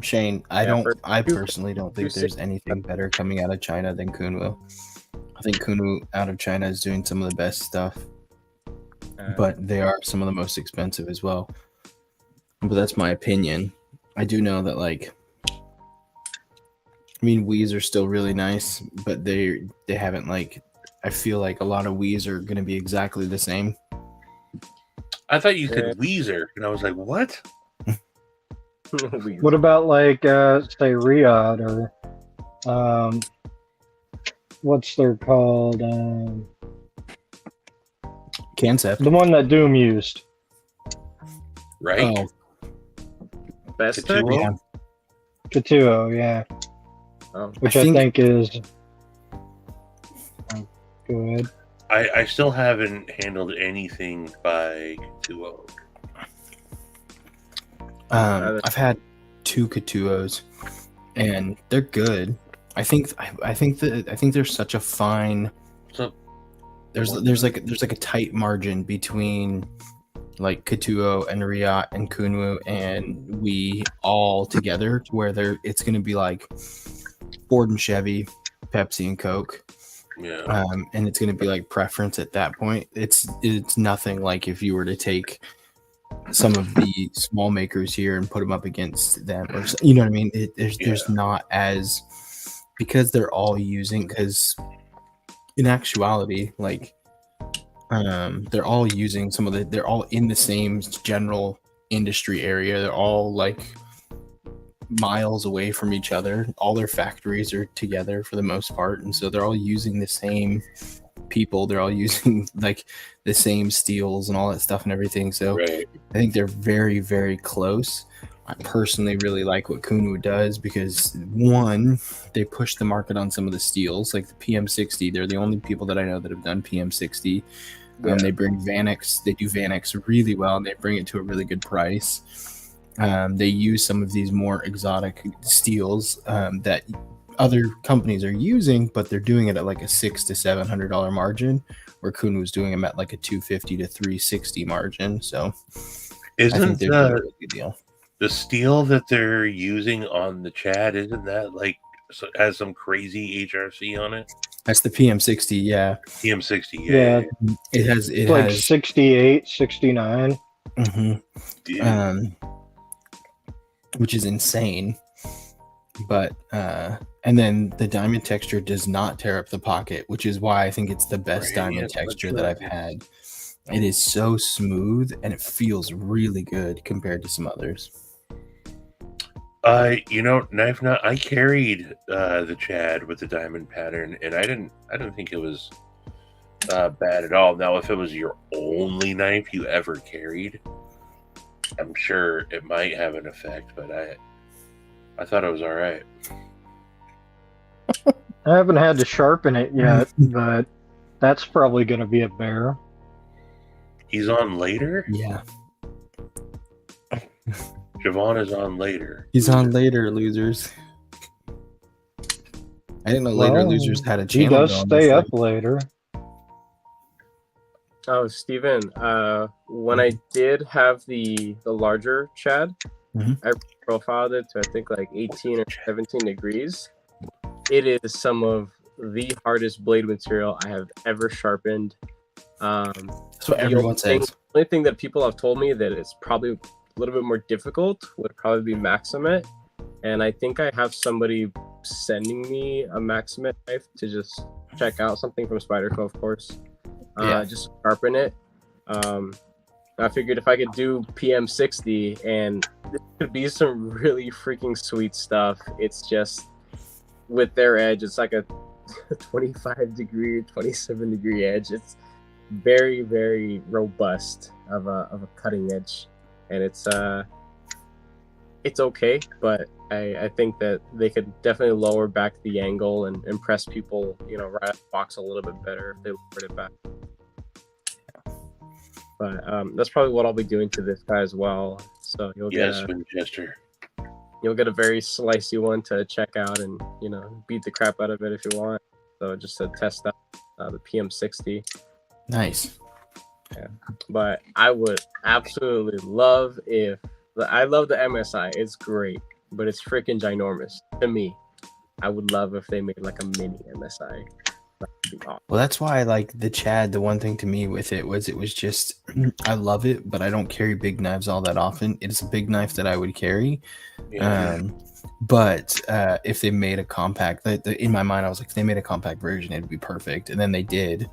Shane, I personally don't think there's anything better coming out of China than Kunwu. I think Kunwu out of China is doing some of the best stuff, but they are some of the most expensive as well. But that's my opinion. I do know that, like, I mean, Wii's are still really nice, but they haven't, like, I feel like a lot of Wii's are going to be exactly the same. I thought you said Weezer, and I was like, what? What about, like, say, Riyadh or what's they're called? Concept. The one that Doom used. Right? Oh, Best Katsuo? yeah. Katsuo, yeah. Which I think is good. I still haven't handled anything by Katsuo. I've had 2 Katsuos, and they're good. I think there's such a fine. So There's like a tight margin between like Katsuo and Riyadh and Kunwu and Wii all together, to where it's going to be like Ford and Chevy, Pepsi and Coke. yeah. And it's going to be like preference at that point. It's nothing like if you were to take some of the small makers here and put them up against them, or you know what I mean. There's not as, because they're all using, because in actuality, like they're all using they're all in the same general industry area. They're all like miles away from each other. All their factories are together for the most part, and so they're all using the same people. They're all using like the same steels and all that stuff and everything. So Right. I think they're very, very close. I personally really like what Kunwu does because, one, they push the market on some of the steels, like the PM60. They're the only people that I know that have done PM60. They bring Vanix. They do Vanix really well, and they bring it to a really good price. They use some of these more exotic steels that other companies are using, but they're doing it at like a $600 to $700 margin, where Kunwu is doing them at like a $250 to $360 margin. So I think Isn't they're doing a really good deal. the steel that they're using on the Chad, isn't that like has some crazy HRC on it? That's the PM60, yeah. PM60, Yeah. It has It's like has 68, 69. mhm. Which is insane. But and then the diamond texture does not tear up the pocket, which is why I think it's the best diamond texture that I've had. It is so smooth and it feels really good compared to some others. Knife Nut, I carried the Chad with the diamond pattern, and I didn't think it was bad at all. Now, if it was your only knife you ever carried, I'm sure it might have an effect, but I thought it was all right. I haven't had to sharpen it yet, but that's probably going to be a bear. He's on later? Yeah. Javon is on later. He's on later, losers. I didn't know later Well, losers had a He channel. does going stay this up late. later. Oh, Steven, when I did have the larger Chad, Mhm. I profiled it to I think like 18 or 17 degrees. It is some of the hardest blade material I have ever sharpened. That's what The everyone only thing- says. The only thing that people have told me that it's probably a little bit more difficult would probably be Maximate. And I think I have somebody sending me a Maximate knife to just check out, something from Spyderco, of course. Yeah. Just sharpen it. I figured if I could do PM60, and this could be some really freaking sweet stuff. It's just with their edge, it's like a 25 degree, 27 degree edge. It's very, very robust of a cutting edge, and it's okay. But I think that they could definitely lower back the angle and impress people, right out the box a little bit better if they lowered it back. But that's probably what I'll be doing to this guy as well. So you'll get Winchester. You'll get a very slicey one to check out and beat the crap out of it if you want. So just to test out the PM60. Nice. Yeah, but I would absolutely love I love the MSI. It's great, but it's freaking ginormous to me. I would love if they made like a mini MSI. Well, that's why like the Chad, the one thing to me with it was just I love it, but I don't carry big knives all that often. It's a big knife that I would carry. Yeah. But if they made a compact, in my mind I was like, if they made a compact version, it'd be perfect. And then they did.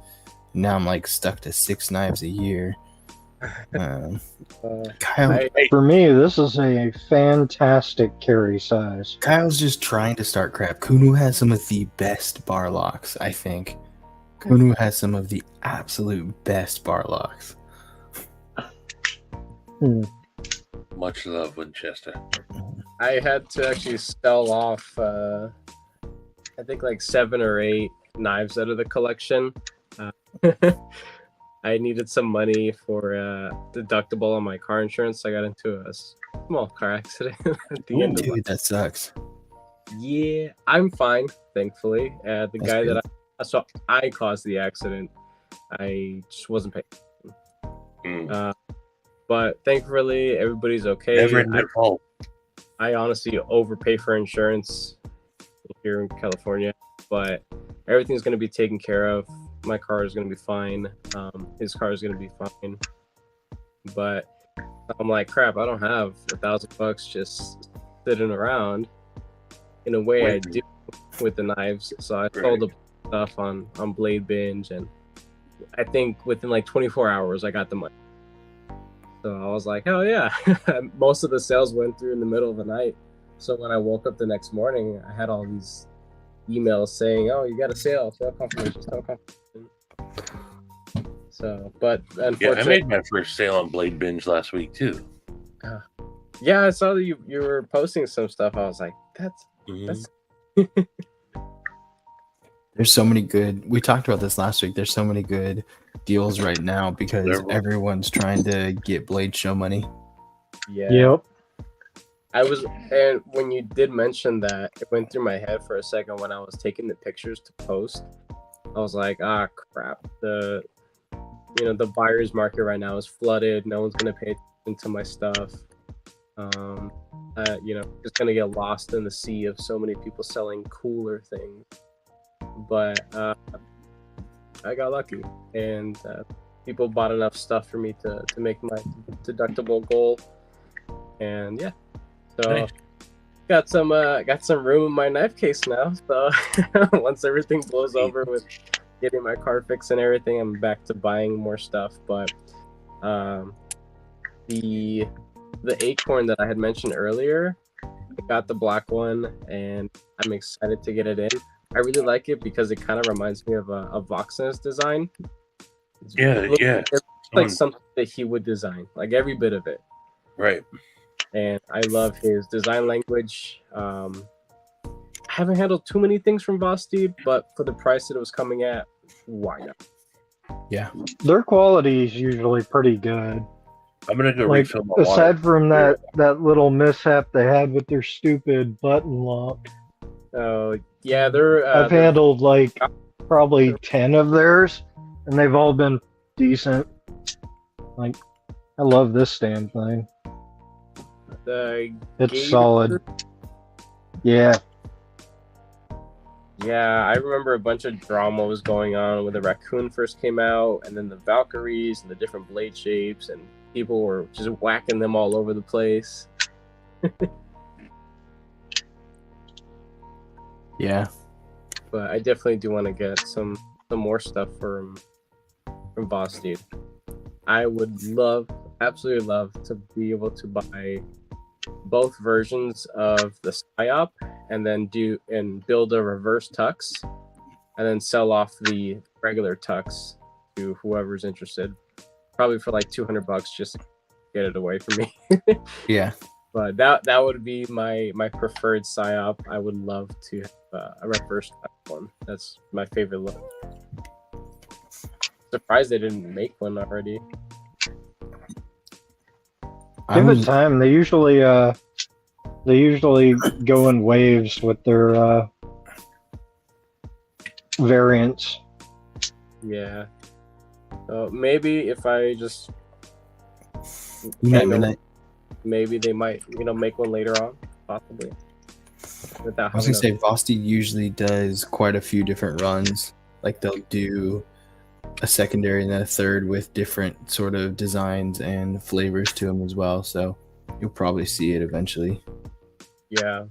Now I'm like stuck to 6 knives a year. Kyle, for me, this is a fantastic carry size. Kyle's just trying to start crap. Kunu has some of the best bar locks, I think. Kunu has some of the absolute best bar locks. Much love, Winchester. I had to actually sell off, I think like 7 or 8 knives out of the collection. I needed some money for deductible on my car insurance. I got into a small car accident at the end of Dude, that sucks. Yeah, I'm fine, thankfully. The That's guy good. that I caused the accident. I just wasn't paying. But thankfully, everybody's okay. Never in their fault. I honestly overpay for insurance here in California, but everything's going to be taken care of. My car is going to be fine. His car is going to be fine. But I'm like, crap, I don't have $1,000 just sitting around. In a way, I do with the knives. So I sold the stuff on Blade Binge, and I think within like 24 hours, I got the money. So I was like, hell yeah. Most of the sales went through in the middle of the night. So when I woke up the next morning, I had all these emails saying, oh, you got a sale confirmation, sale confirmation. So, but unfortunately, Yeah, I made my first sale on Blade Binge last week too. Yeah, I saw that you were posting some stuff. I was like, that's There's so many good. We talked about this last week. There's so many good deals right now because everyone's trying to get Blade show money. Yeah. Yep. And when you did mention that, it went through my head for a second when I was taking the pictures to post. I was like, crap. The buyer's market right now is flooded. No one's gonna pay attention to my stuff. It's gonna get lost in the sea of so many people selling cooler things. But I got lucky, and people bought enough stuff for me to make my deductible goal. And yeah, so Nice. got some room in my knife case now. So once everything blows over with getting my car fixed and everything, I'm back to buying more stuff. But the Acorn that I had mentioned earlier, I got the black one, and I'm excited to get it in. I really like it because it kind of reminds me of a Voxness design. It's like something that he would design, like every bit of it. Right. And I love his design language. I haven't handled too many things from Vosteed, but for the price that it was coming at, why not? Yeah. Their quality is usually pretty good. I'm gonna go Like, refill my water. aside from that little mishap they had with their stupid button lock, Oh, yeah, they're. I've handled like probably 10 of theirs, and they've all been decent. Like, I love this damn thing. It's Gator- solid. Yeah. Yeah, I remember a bunch of drama was going on when the Raccoon first came out, and then the Valkyries and the different blade shapes, and people were just whacking them all over the place. Yeah. But I definitely do want to get some more stuff from Vosteed. I would absolutely love to be able to buy both versions of the Psyop and then build a reverse tux and then sell off the regular tux to whoever's interested. Probably for like $200 just to get it away from me. Yeah. But that would be my preferred psyop. I would love to have a reverse type one. That's my favorite look. Surprised they didn't make one already. Give it time. They usually go in waves with their variants. Yeah. So maybe if I just maybe they might, make one later on, possibly. I was gonna say Vosti usually does quite a few different runs. Like they'll do a secondary and then a third with different sort of designs and flavors to them as well. So you'll probably see it eventually. Yeah.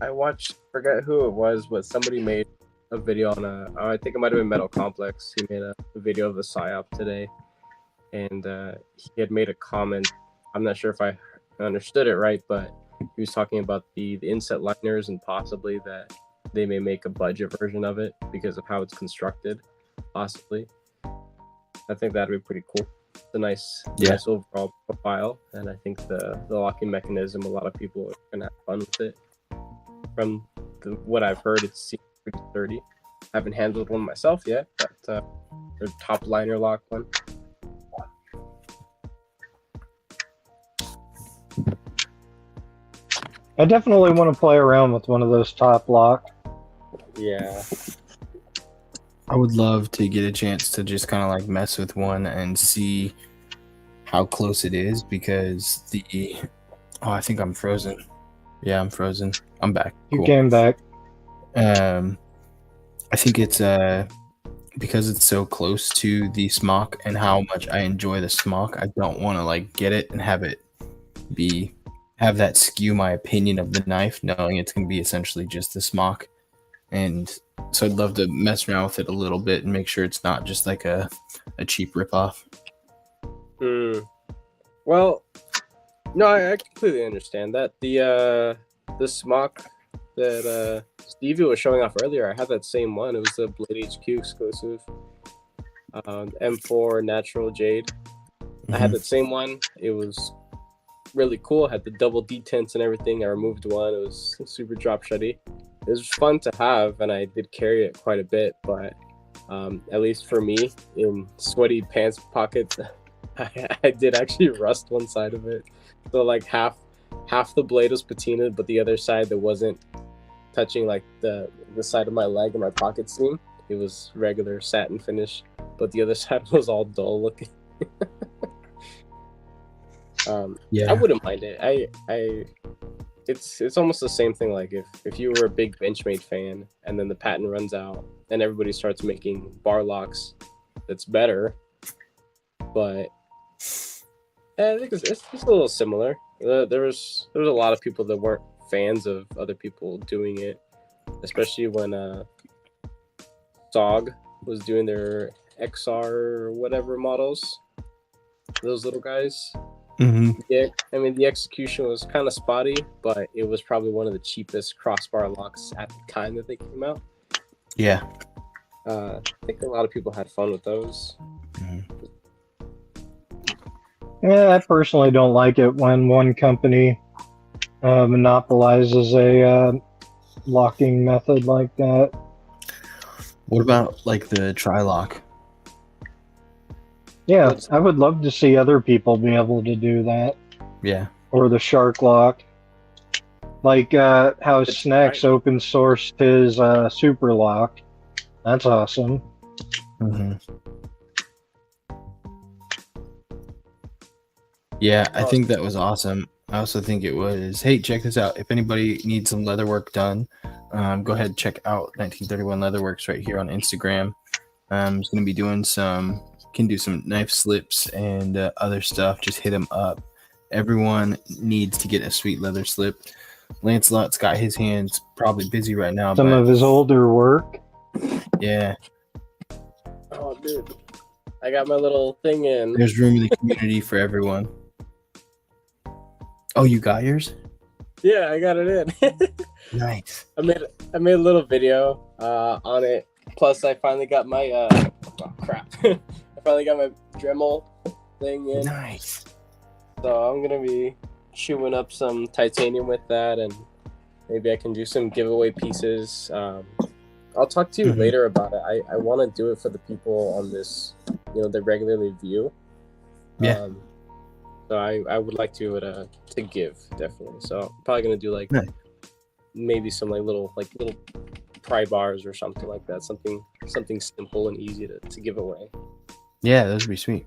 I watched, forget who it was, but somebody made a video on I think it might have been Metal Complex. He made a video of the psyop today, and he had made a comment. I'm not sure if I understood it right, but he was talking about the inset liners and possibly that they may make a budget version of it because of how it's constructed, possibly. I think that'd be pretty cool. It's a nice overall profile, and I think the locking mechanism, a lot of people are gonna have fun with it. From what I've heard, it seems pretty sturdy. I haven't handled one myself yet, but their top liner lock one. I definitely want to play around with one of those top lock. Yeah. I would love to get a chance to just kind of like mess with one and see how close it is, because I think I'm frozen. Yeah, I'm frozen. I'm back. You came back. I think it's because it's so close to the smock and how much I enjoy the smock, I don't want to like get it and have that skew my opinion of the knife, knowing it's going to be essentially just the smock. And so I'd love to mess around with it a little bit and make sure it's not just like a cheap ripoff. Well, no, I completely understand that. The smock that Stevie was showing off earlier, I had that same one. It was the Blade HQ exclusive, M4 Natural Jade. I had that same one. It was really cool. It had the double detents and everything. I removed one. It was super drop shotty. It was fun to have, and I did carry it quite a bit, but at least for me, in sweaty pants pockets, I did actually rust one side of it. So like half the blade was patinaed, but the other side that wasn't touching like the side of my leg and my pocket seam, it was regular satin finish, but the other side was all dull looking. I wouldn't mind it. It's almost the same thing. Like if you were a big Benchmade fan and then the patent runs out and everybody starts making bar locks, that's better. But I think it's a little similar. There was a lot of people that weren't fans of other people doing it, especially when SOG was doing their XR or whatever models. Those little guys. Mm-hmm. Yeah, I mean the execution was kind of spotty, but it was probably one of the cheapest crossbar locks at the time that they came out. Yeah. I think a lot of people had fun with those. Mm-hmm. Yeah, I personally don't like it when one company monopolizes a locking method like that. What about like the tri-lock? Yeah, I would love to see other people be able to do that. Yeah. Or the shark lock. Like how Snacks open sourced his super lock. That's awesome. Mm-hmm. Yeah, I think that was awesome. I also think it was, hey, check this out. If anybody needs some leather work done, go ahead and check out 1931 Leatherworks right here on Instagram. He's going to be doing can do some knife slips and other stuff. Just hit him up. Everyone needs to get a sweet leather slip. Lancelot's got his hands probably busy right now. Some of his older work. Yeah. Oh, dude. I got my little thing in. There's room in the community for everyone. Oh, you got yours? Yeah, I got it in. Nice. I made a little video on it. Plus, I finally got my I finally got my Dremel thing in. Nice. So I'm gonna be chewing up some titanium with that, and maybe I can do some giveaway pieces. I'll talk to you later about it. I want to do it for the people on this, that regularly view. Yeah. So I would like to give, definitely. So I'm probably gonna do like maybe some little pry bars or something like that. Something simple and easy to give away. Yeah, those would be sweet.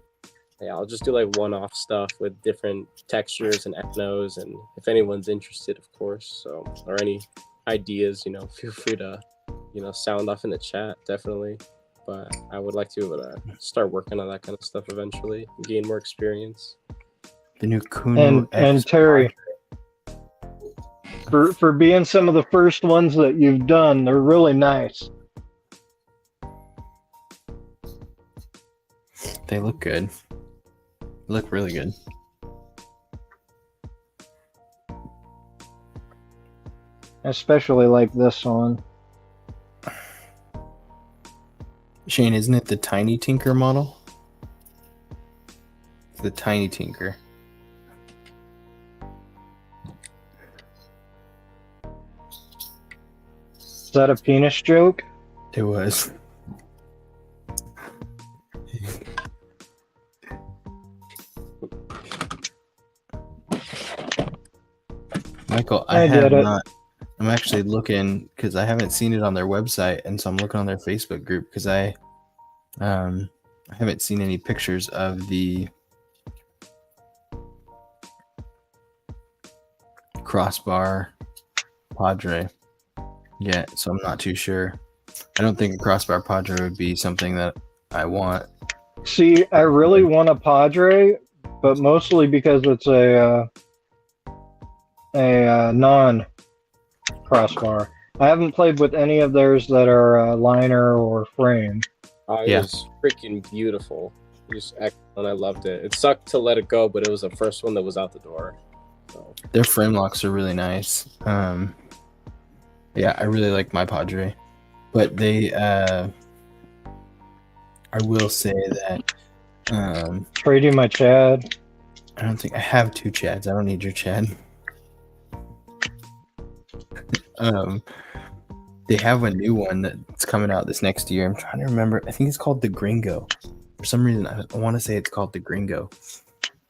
Yeah, I'll just do like one-off stuff with different textures and ethnos, and if anyone's interested, of course. So, or any ideas, feel free to, sound off in the chat, definitely. But I would like to start working on that kind of stuff eventually, gain more experience. The new Kuno and Terry, for being some of the first ones that you've done, they're really nice. They look good. Look really good. Especially like this one. Shane, isn't it the Tiny Tinker model? It's the Tiny Tinker. Is that a penis joke? It was. Michael, I have not. I'm actually looking because I haven't seen it on their website, and so I'm looking on their Facebook group because I haven't seen any pictures of the crossbar Padre yet, so I'm not too sure. I don't think a crossbar Padre would be something that I want. See, I really want a Padre, but mostly because it's a non-crossbar. I haven't played with any of theirs that are liner or frame. It was freaking beautiful. Just excellent. I loved it. It sucked to let it go, but it was the first one that was out the door. So. Their frame locks are really nice. Yeah, I really like my Padre, but they. I will say that. Trading my Chad. I don't think I have two Chads. I don't need your Chad. They have a new one that's coming out this next year. I'm trying to remember. I think it's called the Gringo. For some reason, I want to say it's called the Gringo.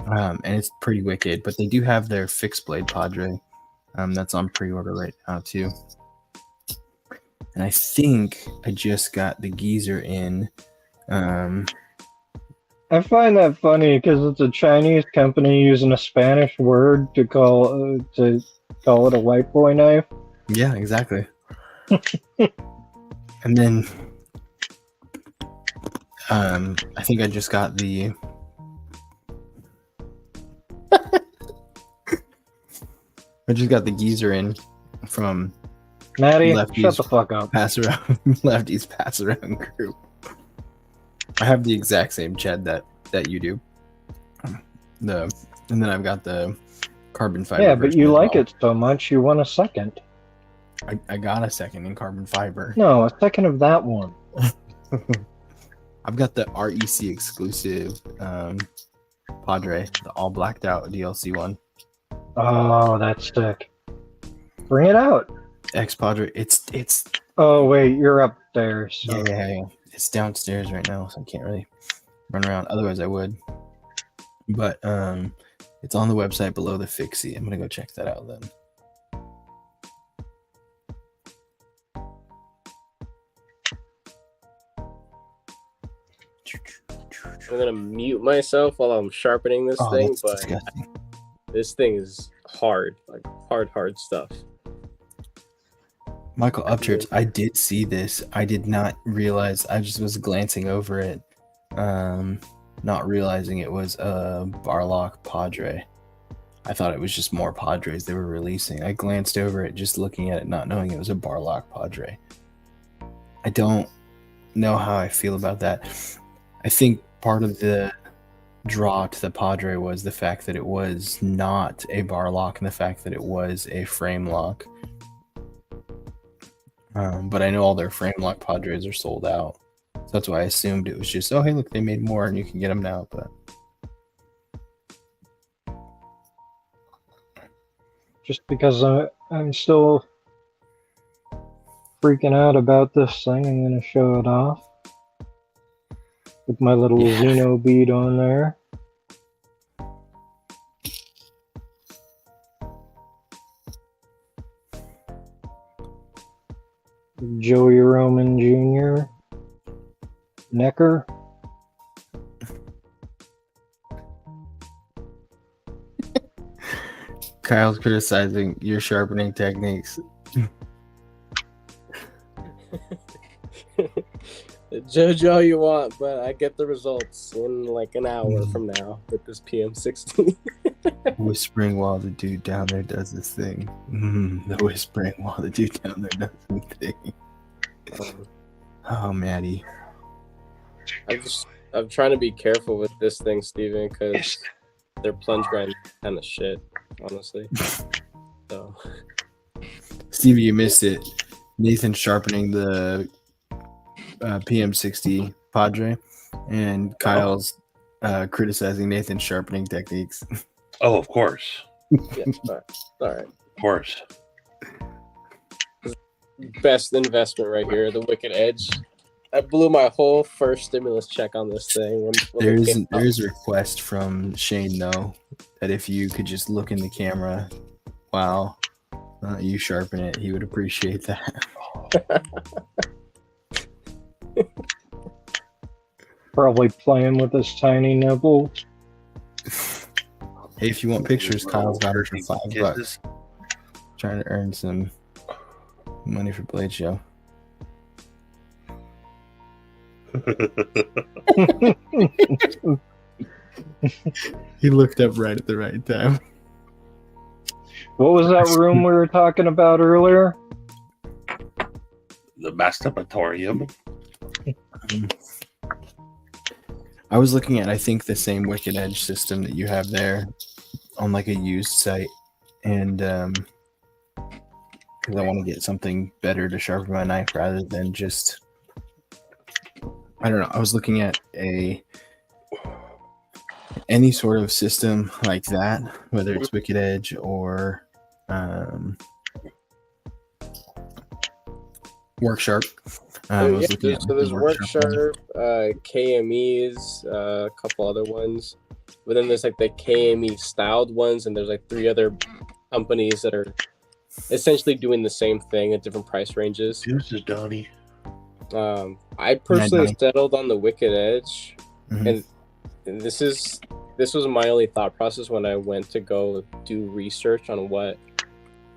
And it's pretty wicked. But they do have their fixed blade Padre. That's on pre-order right now too. And I think I just got the Geezer in. I find that funny because it's a Chinese company using a Spanish word to call it a white boy knife. Yeah, exactly. And then I think I just got the Geezer in from Maddie, Lefties shut the fuck up. Pass around Lefties pass around group. I have the exact same Chad that you do. And then I've got the carbon fiber. Yeah, but you like it so much you want a second. I got a second in carbon fiber. No, a second of that one. I've got the REC exclusive Padre, the all blacked out DLC one. Oh, that's sick. Bring it out. X Padre. It's Oh wait, you're upstairs. So. yeah. It's downstairs right now, so I can't really run around. Otherwise I would. But it's on the website below the Fixie. I'm gonna go check that out then. I'm gonna mute myself while I'm sharpening this thing, but disgusting. This thing is hard, like hard stuff. Michael Upchurch, I did see this. I did not realize. I just was glancing over it, not realizing it was a Barlock Padre. I thought it was just more Padres they were releasing. I glanced over it, just looking at it, not knowing it was a Barlock Padre. I don't know how I feel about that. I think part of the draw to the Padre was the fact that it was not a bar lock and the fact that it was a frame lock. But I know all their frame lock Padres are sold out. So that's why I assumed it was just, oh, hey, look, they made more and you can get them now. But just because I'm still freaking out about this thing. I'm gonna show it off with my little Yeah. Xeno bead on there. Joey Roman Jr. Necker. Kyle's criticizing your sharpening techniques. Judge all you want, but I get the results in like an hour from now with this PM60. Whispering while the dude down there does this thing. The whispering while the dude down there does this thing. Oh, Maddie. I'm trying to be careful with this thing, Steven, because their plunge grind kind of shit, honestly. So, Stevie, you missed it. Nathan sharpening the PM60 Padre, and Kyle's criticizing Nathan's sharpening techniques. Oh, of course. yeah, all right. Of course. Best investment right here, the Wicked Edge. I blew my whole first stimulus check on this thing. When There's a request from Shane, though, that if you could just look in the camera while you sharpen it, he would appreciate that. Probably playing with this tiny nipple. Hey, if you want pictures, Kyle's got it for $5. Trying to earn some money for Blade Show. He looked up right at the right time. What was that room we were talking about earlier? The masturbatorium. I was looking at, I think, the same Wicked Edge system that you have there on like a used site, and because I want to get something better to sharpen my knife rather than just, I don't know. I was looking at any sort of system like that, whether it's Wicked Edge or Worksharp. So there's Worksharp, KMEs, a couple other ones, but then there's like the KME styled ones, and there's like 3 other companies that are essentially doing the same thing at different price ranges. This is Donnie. I personally settled on the Wicked Edge, Mhm. and this was my only thought process when I went to go do research on what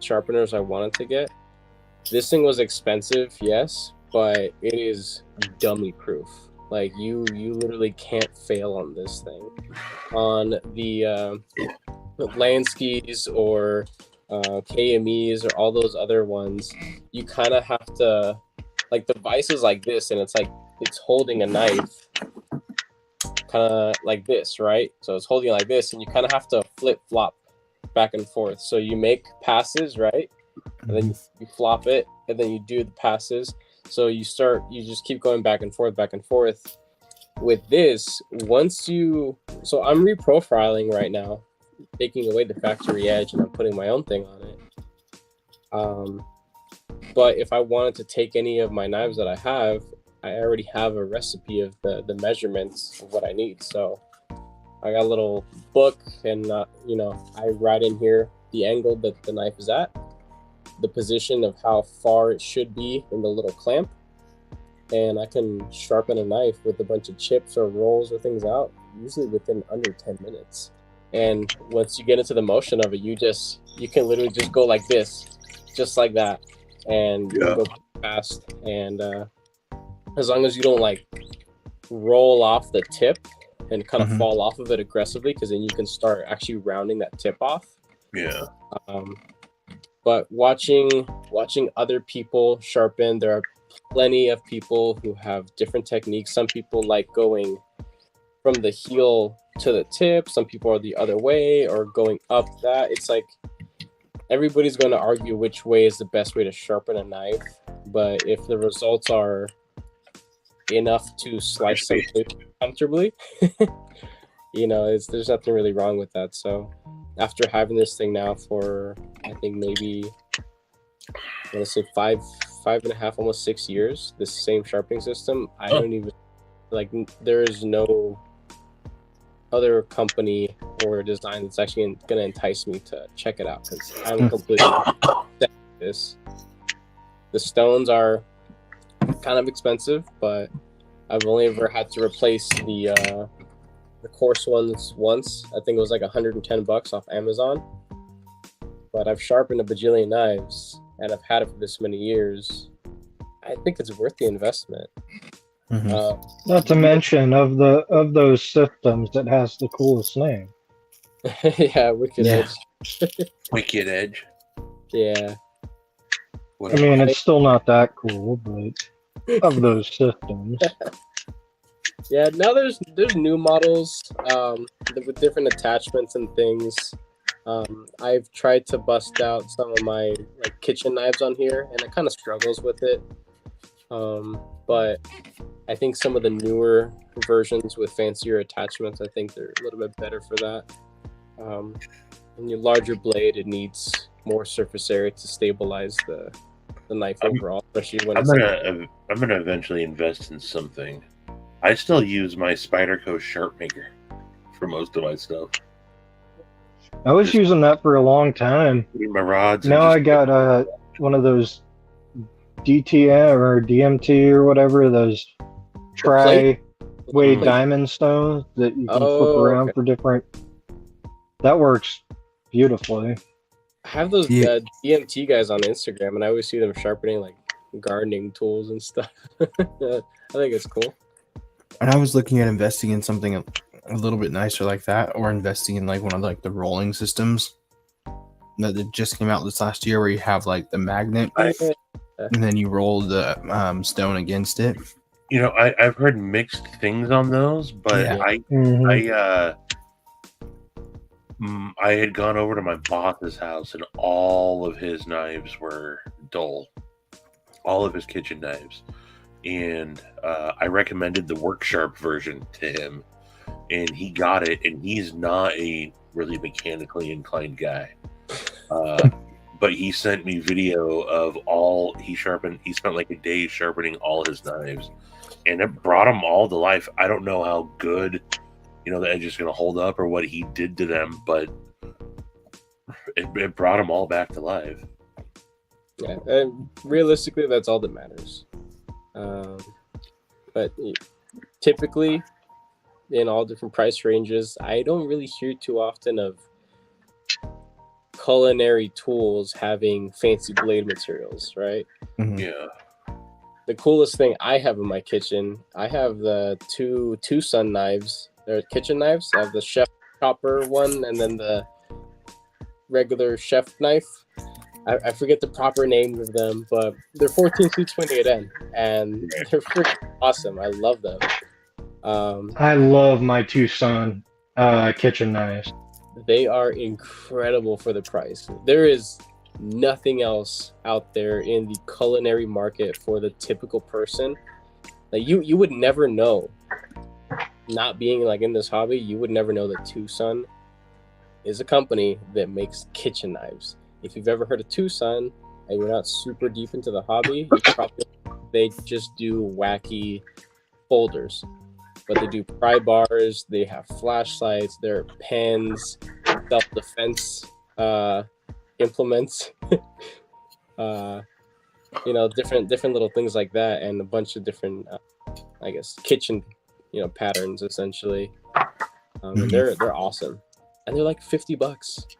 sharpeners I wanted to get. This thing was expensive, yes, but it is dummy proof. Like you literally can't fail on this thing. On the Landskis or KMEs or all those other ones, you kind of have to, like, the vise is like this, and it's like it's holding a knife kind of like this, right? So it's holding it like this, and you kind of have to flip flop back and forth. So you make passes, right? And then you flop it, and then you do the passes. So you just keep going back and forth. With this, so I'm reprofiling right now, taking away the factory edge, and I'm putting my own thing on it. But if I wanted to take any of my knives that I have, I already have a recipe of the measurements of what I need. So I got a little book, and I write in here the angle that the knife is at, the position of how far it should be in the little clamp, and I can sharpen a knife with a bunch of chips or rolls or things out, usually within under 10 minutes. And once you get into the motion of it, you can literally just go like this, just like that, and you go fast. And as long as you don't like roll off the tip and kind of fall off of it aggressively, because then you can start actually rounding that tip off. Yeah. But watching other people sharpen, there are plenty of people who have different techniques. Some people like going from the heel to the tip. Some people are the other way or going up that. It's like everybody's going to argue which way is the best way to sharpen a knife. But if the results are enough to slice something comfortably, there's nothing really wrong with that. So after having this thing now for I think maybe I want to say 5.5, almost 6 years, this same sharpening system, I don't even like. There is no other company or design that's actually going to entice me to check it out because I'm completely set with this. The stones are kind of expensive, but I've only ever had to replace the coarse ones once. I think it was like $110 off Amazon. But I've sharpened a bajillion knives, and I've had it for this many years. I think it's worth the investment. Not to mention of those systems, it has the coolest name. Yeah, Wicked Edge. Wicked Edge. Yeah. I mean, it's still not that cool, but of those systems. Yeah, now there's new models with different attachments and things. I've tried to bust out some of my like kitchen knives on here, and it kind of struggles with it. But I think some of the newer versions with fancier attachments, I think they're a little bit better for that. And your larger blade, it needs more surface area to stabilize the knife overall, especially when I'm gonna eventually invest in something. I still use my Spyderco Sharp Maker for most of my stuff. I was using that for a long time. My rods. Now I got one of those DTM or DMT or whatever, those tri-way diamond stones that you can flip around for different. That works beautifully. I have those DMT guys on Instagram, and I always see them sharpening like gardening tools and stuff. I think it's cool. And I was looking at investing in something a little bit nicer like that, or investing in like one of like the rolling systems that just came out this last year, where you have like the magnet and then you roll the stone against it. You know, I've heard mixed things on those, but I had gone over to my boss's house, and all of his knives were dull, all of his kitchen knives, and I recommended the Work Sharp version to him, and he got it, and he's not a really mechanically inclined guy. But he sent me video of all he sharpened. He spent like a day sharpening all his knives, and it brought them all to life. I don't know how good, the edge is going to hold up or what he did to them, but it brought them all back to life. Yeah, and realistically, that's all that matters. But typically, in all different price ranges, I don't really hear too often of culinary tools having fancy blade materials, right? Mm-hmm. Yeah. The coolest thing I have in my kitchen, I have the two Sun knives. They're kitchen knives. I have the chef chopper one, and then the regular chef knife. I forget the proper names of them, but they're 14-28N, and they're freaking awesome. I love them. I love my two Sun kitchen knives. They are incredible for the price. There is nothing else out there in the culinary market for the typical person. Like you would never know. Not being like in this hobby, you would never know that Tucson is a company that makes kitchen knives. If you've ever heard of Tucson and you're not super deep into the hobby, they just do wacky folders. But they do pry bars, they have flashlights, there are pens, self-defense implements, different little things like that, and a bunch of different, kitchen, patterns essentially. And they're awesome, and they're like $50.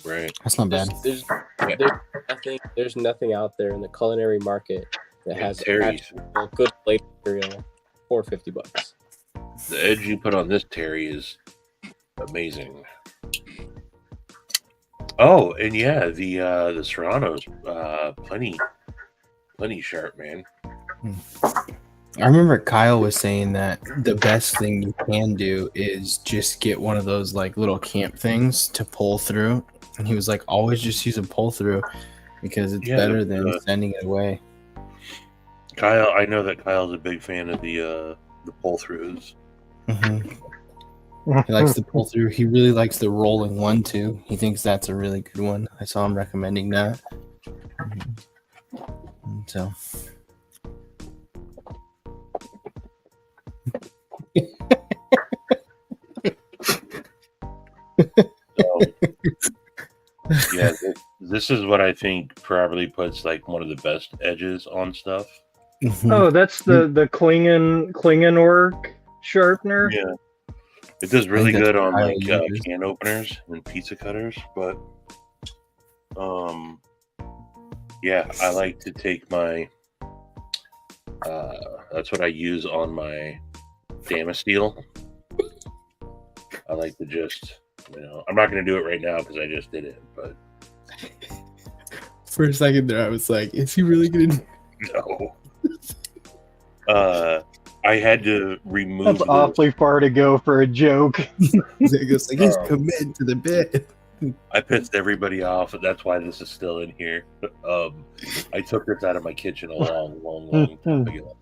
Right. That's not bad. There's nothing out there in the culinary market that has actual good blade material for $50. The edge you put on this Terry is amazing. Oh, and yeah, the Serrano's plenty sharp, man. I remember Kyle was saying that the best thing you can do is just get one of those like little camp things to pull through, and he was like, always just use a pull through because it's better than sending it away. Kyle, I know that Kyle's a big fan of the pull throughs. Mm-hmm. He likes the pull through. He really likes the rolling one too. He thinks that's a really good one. I saw him recommending that. So So, yeah, this is what I think probably puts like one of the best edges on stuff. Oh, that's the Klingon work sharpener. Yeah, it does really that's good on what I like use. can openers and pizza cutters, but yeah, I like to take my that's what I use on my Damasteel. I like to just, I'm not going to do it right now because I just did it, but For a second there, I was like, "Is he really gonna?" no. I had to remove. That's awfully far to go for a joke. He's committed to the bit. I pissed everybody off, and that's why this is still in here. I took this out of my kitchen a long time ago,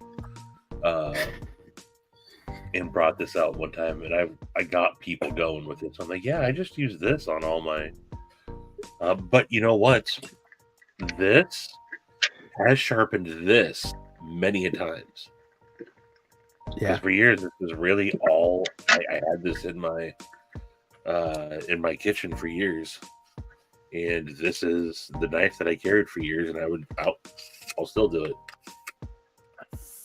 and brought this out one time, and I got people going with it. So I'm like, yeah, I just use this on all my. But you know what? This has sharpened this many a times. Yeah, Because for years, this was really all I had this in my kitchen for years, and this is the knife that I carried for years, and I'll still do it,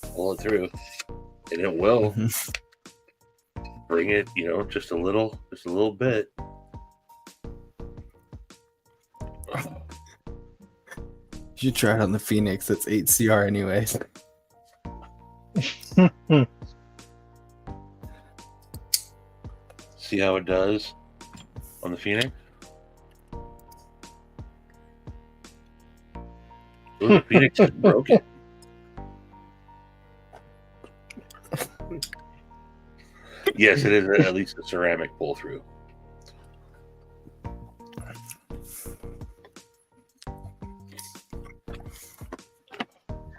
pull it through, and it will bring it, just a little bit. you should try it on the Phoenix. That's 8 CR anyways. See how it does on the Phoenix? Ooh, the Phoenix is broken. Yes, it is at least a ceramic pull through.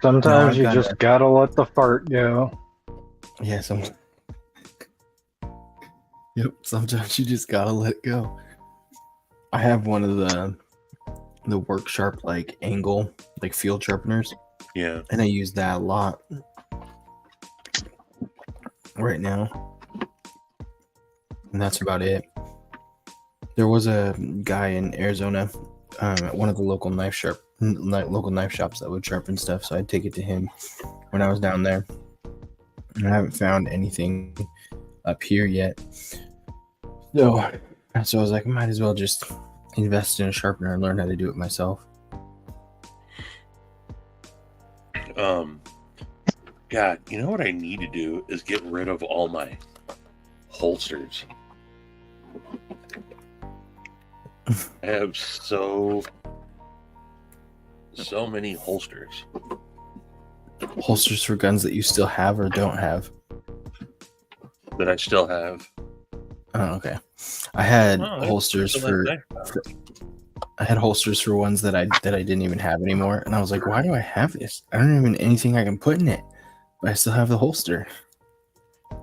Sometimes No, you I just gotta let the fart go. Yeah, Yep, sometimes you just gotta let it go. I have one of the Work Sharp like angle like field sharpeners, Yeah. and I use that a lot right now, and that's about it. There was a guy in Arizona at one of the local knife shops that would sharpen stuff, so I'd take it to him when I was down there. And I haven't found anything up here yet, so I was like, I might as well just invest in a sharpener and learn how to do it myself. God, you know what I need to do is get rid of all my holsters. I have so many holsters. Holsters for guns that you still have or don't have. That I still have. Oh, okay. I had Oh, holsters still for have that. I had holsters for ones that I didn't even have anymore, and I was like, why do I have this? I don't even anything I can put in it, but I still have the holster. I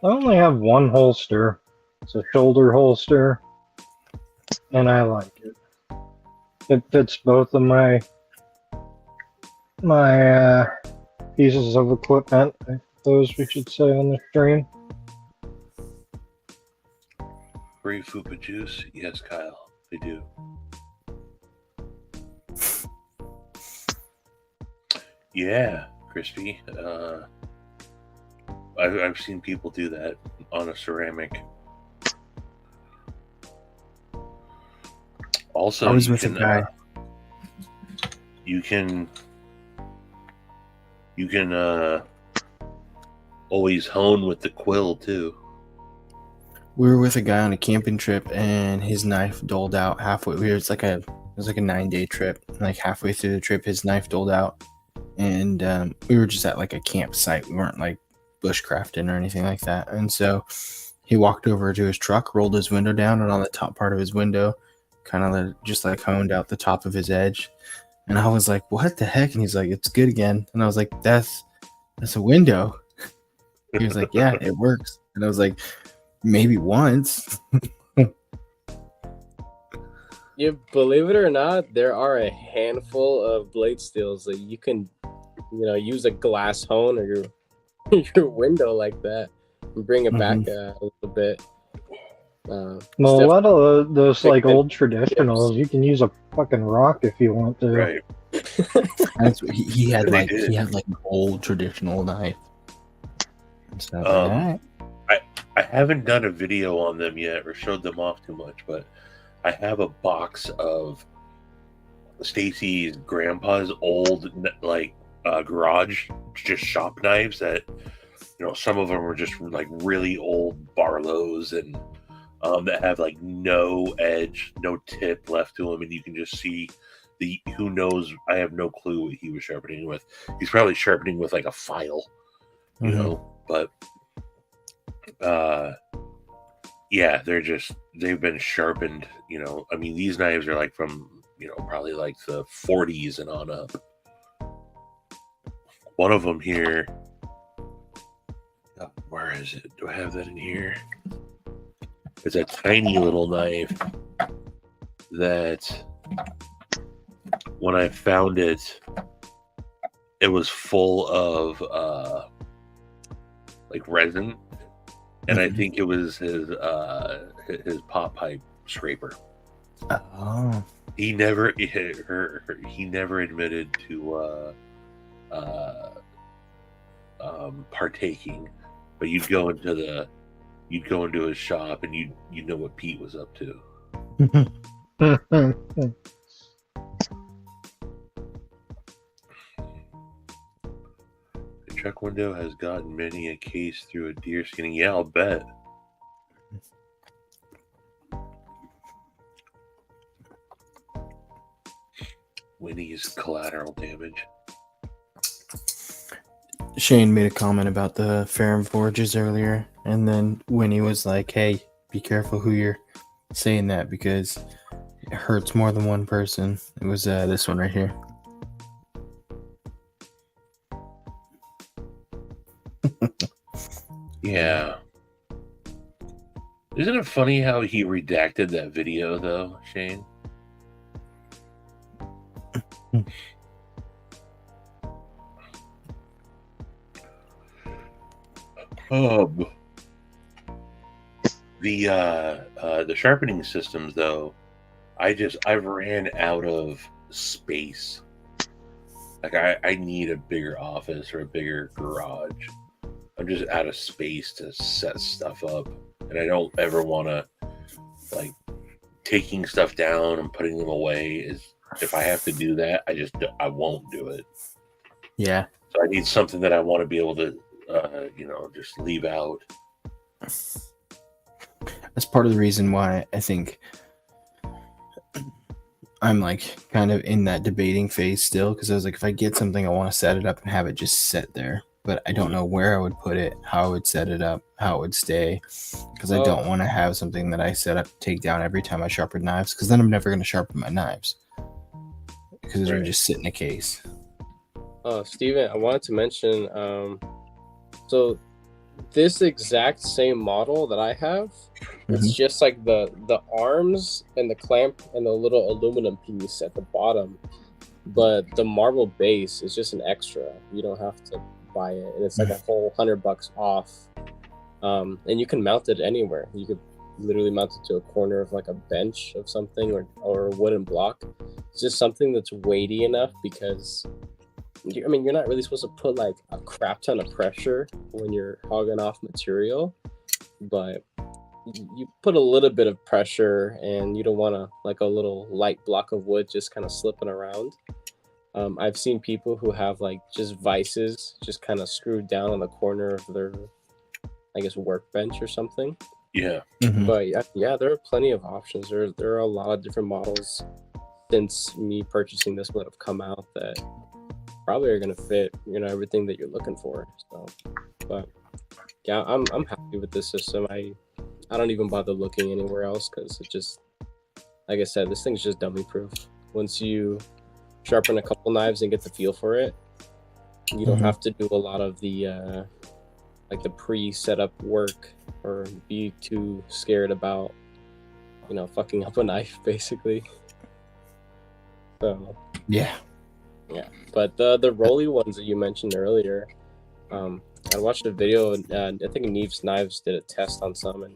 only have one holster. It's a shoulder holster, and I like it. It fits both of my pieces of equipment, I suppose we should say on the stream. Free Fupa juice? Yes, Kyle. They do. Yeah, crispy. I've seen people do that on a ceramic. Also, I was with a guy. You can always hone with the quill too. We were with a guy on a camping trip, and his knife doled out halfway. It was like a 9-day trip. Like halfway through the trip, his knife doled out, and we were just at like a campsite. We weren't like bushcrafting or anything like that. And so he walked over to his truck, rolled his window down, and on the top part of his window, kind of just like honed out the top of his edge. And I was like, "What the heck?" And he's like, "It's good again." And I was like, "That's a window." He was like, yeah, it works. And I was like, maybe once. Yeah, believe it or not, there are a handful of blade steels that you can, use a glass hone or your window like that and bring it back a little bit. Well, a lot of those like old traditionals, you can use a fucking rock if you want to. Right. That's what he had They like did. he had like an old traditional knife. So I was like, Um, all right. I haven't done a video on them yet or showed them off too much, but I have a box of Stacy's grandpa's old garage just shop knives that some of them are just like really old Barlows and that have like no edge, no tip left to them, and you can just see who knows. I have no clue what he was sharpening with. He's probably sharpening with like a file, but yeah, they've been sharpened. I mean, these knives are like from probably like the 40s and on up. One of them here, where is it? Do I have that in here? It's a tiny little knife that when I found it, it was full of like resin, and I think it was his pop pipe scraper. Oh. He never admitted to partaking, but you'd go into his shop and you'd know what Pete was up to. The truck window has gotten many a case through a deer skinning. Yeah, I'll bet. Winnie's collateral damage. Shane made a comment about the Ferrum Forges earlier, and then Winnie was like, hey, be careful who you're saying that because it hurts more than one person. It was this one right here. Yeah. Isn't it funny how he redacted that video, though, Shane? The sharpening systems, though, I've ran out of space. Like I need a bigger office or a bigger garage. I'm just out of space to set stuff up, and I don't ever want to like taking stuff down and putting them away. Is if I have to do that, I won't do it. Yeah. So I need something that I want to be able to, just leave out. That's part of the reason why I think I'm like kind of in that debating phase still, because I was like, if I get something, I want to set it up and have it just sit there, but I don't know where I would put it, how I would set it up, how it would stay, because I don't want to have something that I set up, take down every time I sharpen knives, because then I'm never going to sharpen my knives because they're just sit in a case. Steven, I wanted to mention, so this exact same model that I have, it's just like the arms and the clamp and the little aluminum piece at the bottom, but the marble base is just an extra. You don't have to buy it, and it's like a whole $100 off. And you can mount it anywhere. You could literally mount it to a corner of like a bench of something or a wooden block. It's just something that's weighty enough because you're not really supposed to put like a crap ton of pressure when you're hogging off material, but you put a little bit of pressure and you don't want to like a little light block of wood just kind of slipping around. I've seen people who have like just vices just kind of screwed down on the corner of their, I guess, workbench or something. Yeah. But yeah, there are plenty of options. There are a lot of different models since me purchasing this one have come out that probably are going to fit, everything that you're looking for. So, but yeah, I'm happy with this system. I don't even bother looking anywhere else because it just, like I said, this thing's just dummy proof. Once you sharpen a couple knives and get the feel for it, you don't have to do a lot of the, like the pre-setup work or be too scared about, you know, fucking up a knife basically. So Yeah. yeah, but the rolly ones that you mentioned earlier, I watched a video. I think Neve's Knives did a test on some, and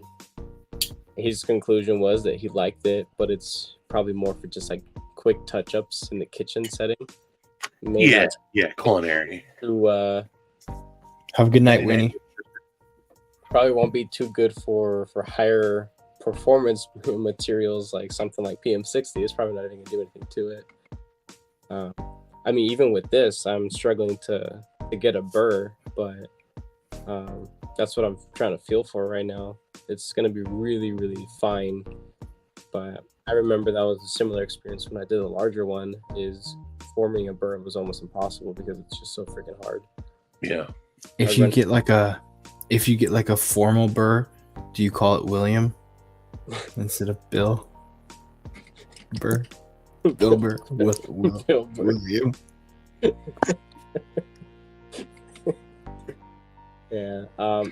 his conclusion was that he liked it, but it's probably more for just like quick touch-ups in the kitchen setting. Maybe culinary. to Have a good night, Winnie. probably won't be too good for higher performance materials like something like PM60. It's probably not even gonna do anything to it. I mean, even with this, I'm struggling to get a burr, but that's what I'm trying to feel for right now. It's gonna be really, really fine. But I remember that was a similar experience when I did a larger one. Is forming a burr was almost impossible because it's just so freaking hard. Yeah. If you get like a formal burr, do you call it William instead of Bill? Burr? Bill Burr. Bill Burr. William. Yeah.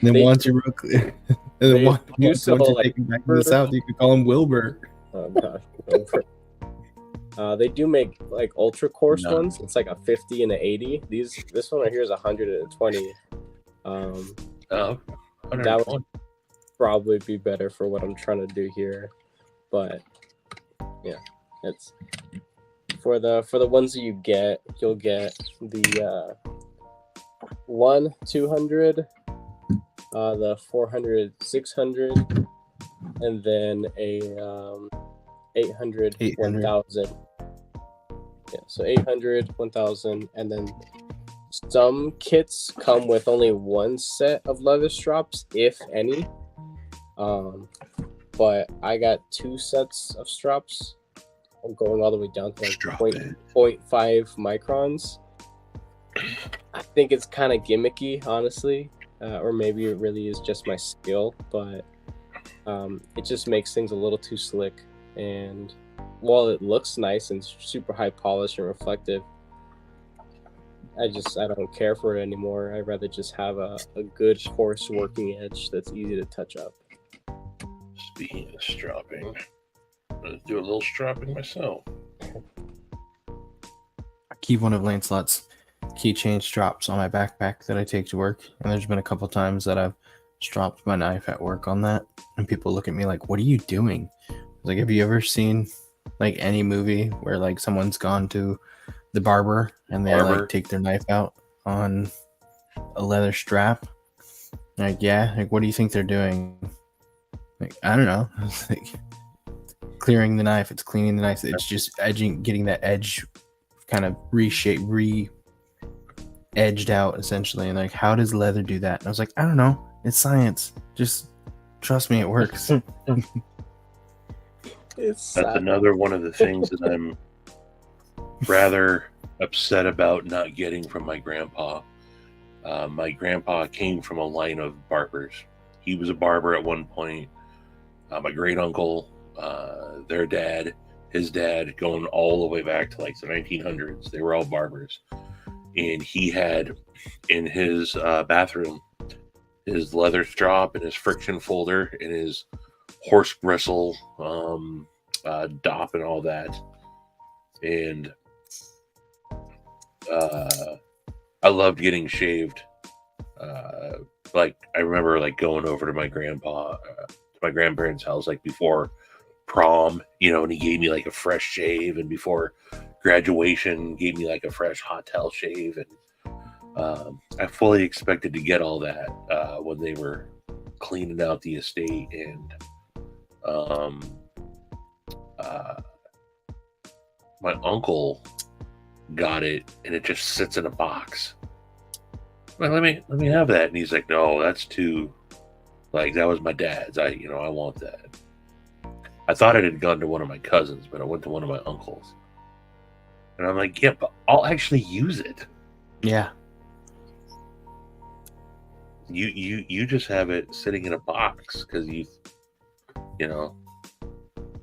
Then once you're real clear, and then once you like, take him back to the South, you could call him Wilbur. Oh gosh. They do make like ultra coarse ones. It's like a 50 and an 80. This one right here is 120. That would probably be better for what I'm trying to do here. But yeah, it's for the ones that you'll get the 200, the 400, 600, and then a 800, 1000. Yeah, so 800, 1000, and then some kits come with only one set of leather straps, if any. But I got 2 sets of straps. I'm going all the way down to like 0.5 microns. I think it's kind of gimmicky, honestly, or maybe it really is just my skill, but it just makes things a little too slick. And while it looks nice and super high polish and reflective, I don't care for it anymore. I'd rather just have a good coarse working edge that's easy to touch up. Speaking of stropping, I'm gonna do a little stropping myself. I keep one of Lancelot's keychain straps on my backpack that I take to work, and there's been a couple times that I've stropped my knife at work on that, and people look at me like, "What are you doing?" Like, have you ever seen like any movie where like someone's gone to the barber and they like take their knife out on a leather strap? Like, yeah, like what do you think they're doing? Like, I don't know. It's like clearing the knife, it's cleaning the knife, it's just edging, getting that edge kind of edged out essentially. And like, how does leather do that? And I was like, I don't know, it's science, just trust me, it works. That's another one of the things that I'm rather upset about not getting from my grandpa. My grandpa came from a line of barbers. He was a barber at one point. My great uncle, their dad, his dad, going all the way back to like the 1900s. They were all barbers. And he had in his bathroom his leather strop and his friction folder and his horse bristle dop and all that. And I loved getting shaved. Like, I remember like going over to my grandparents' house like before prom, you know, and he gave me like a fresh shave, and before graduation gave me like a fresh hot towel shave. And I fully expected to get all that when they were cleaning out the estate. And my uncle got it, and it just sits in a box. Well, let me have that. And he's like, no, that's too, like, that was my dad's. I want that. I thought it had gone to one of my cousins, but it went to one of my uncles. And I'm like, yeah, but I'll actually use it. Yeah. You just have it sitting in a box because I don't know,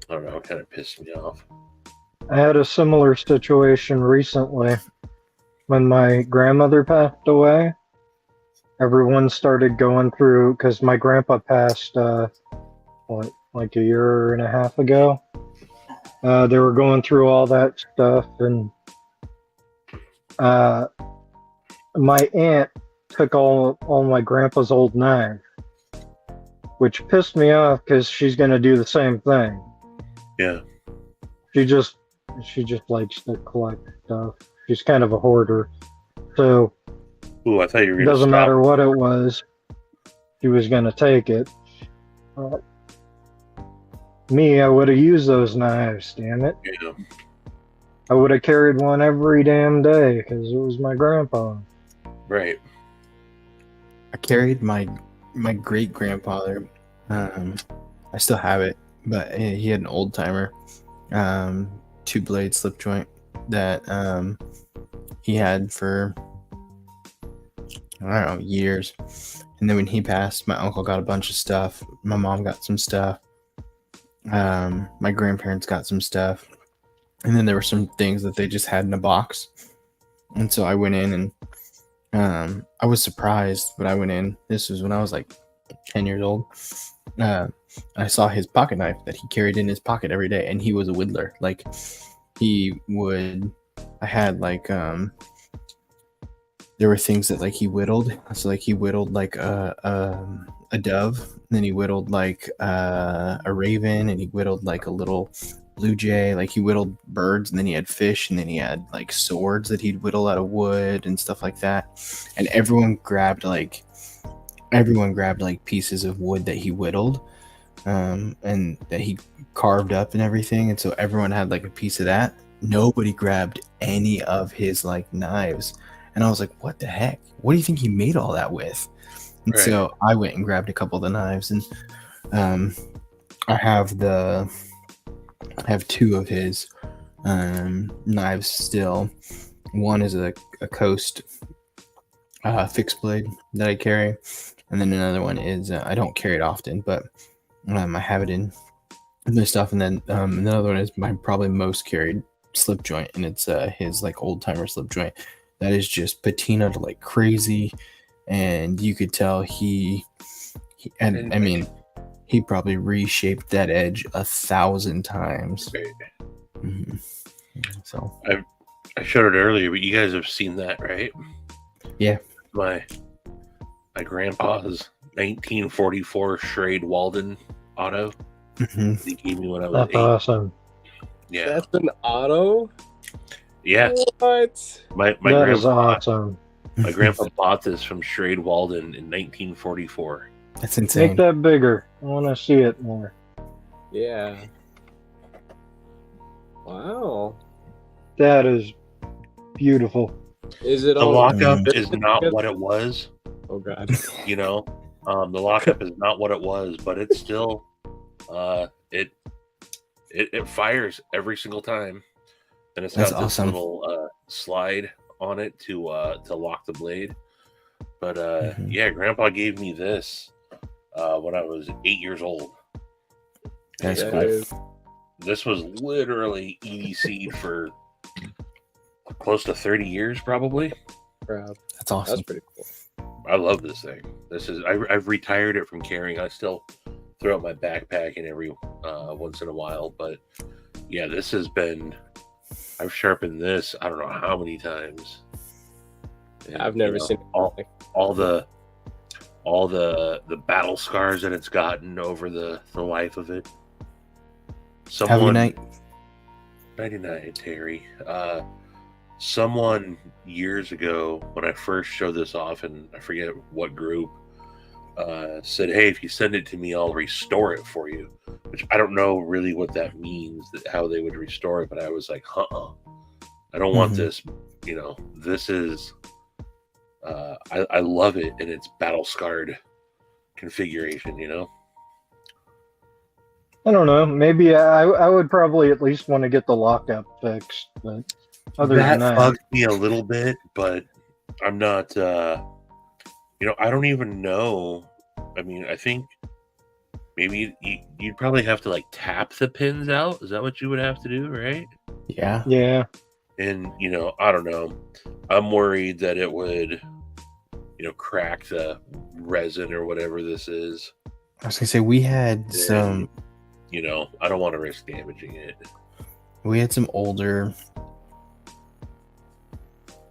it kind of pissed me off. I had a similar situation recently when my grandmother passed away, everyone started going through because my grandpa passed like a year and a half ago. They were going through all that stuff, and my aunt took all my grandpa's old knives, which pissed me off because she's gonna do the same thing. Yeah. She just likes to collect stuff. She's kind of a hoarder, so Ooh, I thought you were it going to doesn't stop. matter what it was. She was gonna take it. Me, I would have used those knives. Damn it! Yeah. I would have carried one every damn day because it was my grandpa. Right. I carried my great grandfather. I still have it, but he had an old timer, 2-blade slip joint that he had for I don't know, years. And then when he passed, my uncle got a bunch of stuff. My mom got some stuff. My grandparents got some stuff. And then there were some things that they just had in a box. And so I went in and I was surprised, but I went in. This was when I was like 10 years old. I saw his pocket knife that he carried in his pocket every day, and he was a whittler. Like I had like there were things that like he whittled. So like he whittled like a dove, and then he whittled like a raven, and he whittled like a little blue jay. Like he whittled birds, and then he had fish, and then he had like swords that he'd whittle out of wood and stuff like that. And everyone grabbed like pieces of wood that he whittled, and that he carved up and everything. And so everyone had like a piece of that. Nobody grabbed any of his like knives. And I was like, what the heck? What do you think he made all that with? And Right. so I went and grabbed a couple of the knives, and I have two of his knives still. One is a Coast fixed blade that I carry, and then another one is I don't carry it often, but I have it in this stuff. And then another one is my probably most carried slip joint, and it's his like old timer slip joint that is just patinaed like crazy, and you could tell he probably reshaped that edge 1,000 times. Mm-hmm. So I showed it earlier, but you guys have seen that, right? Yeah. My grandpa's 1944 Schrade Walden auto. Mm-hmm. He gave me when I was That's 8. awesome. Yeah. That's an auto? Yeah. What? My That is grandpa, awesome. my grandpa bought this from Schrade Walden in 1944. That's insane. Make that bigger. I want to see it more. Yeah. Wow. That is beautiful. Is it The all lockup Mm. is not what it was. Oh god. You know, the lockup is not what it was, but it's still it fires every single time, and it's That's got this awesome. little slide on it to lock the blade. But Mhm. yeah, Grandpa gave me this when I was 8 years old. That's And cool. That is- this was literally EDC'd for close to 30 years, probably. crap. That's That's awesome. pretty cool. I love this thing. I've retired it from carrying. I still throw it in my backpack and every once in a while, but yeah, this has been. I've sharpened this. I don't know how many times. And, I've never seen all the battle scars that it's gotten over the life of it. Have a good night. 99, Terry. Someone years ago, when I first showed this off, and I forget what group, said, "Hey, if you send it to me, I'll restore it for you." Which I don't know really what that means, how they would restore it. But I was like, I don't want Mhm. this. You know, this is. I love it in its battle scarred configuration. You know. I don't know. Maybe I would probably at least want to get the lockup fixed. But other That than that, bugs me a little bit, but I'm not. I don't even know. I mean, I think maybe you'd probably have to like tap the pins out. Is that what you would have to do, right? Yeah. yeah, And I don't know. I'm worried that it would, crack the resin or whatever this is. I was gonna say we had some. I don't want to risk damaging it. We had some older.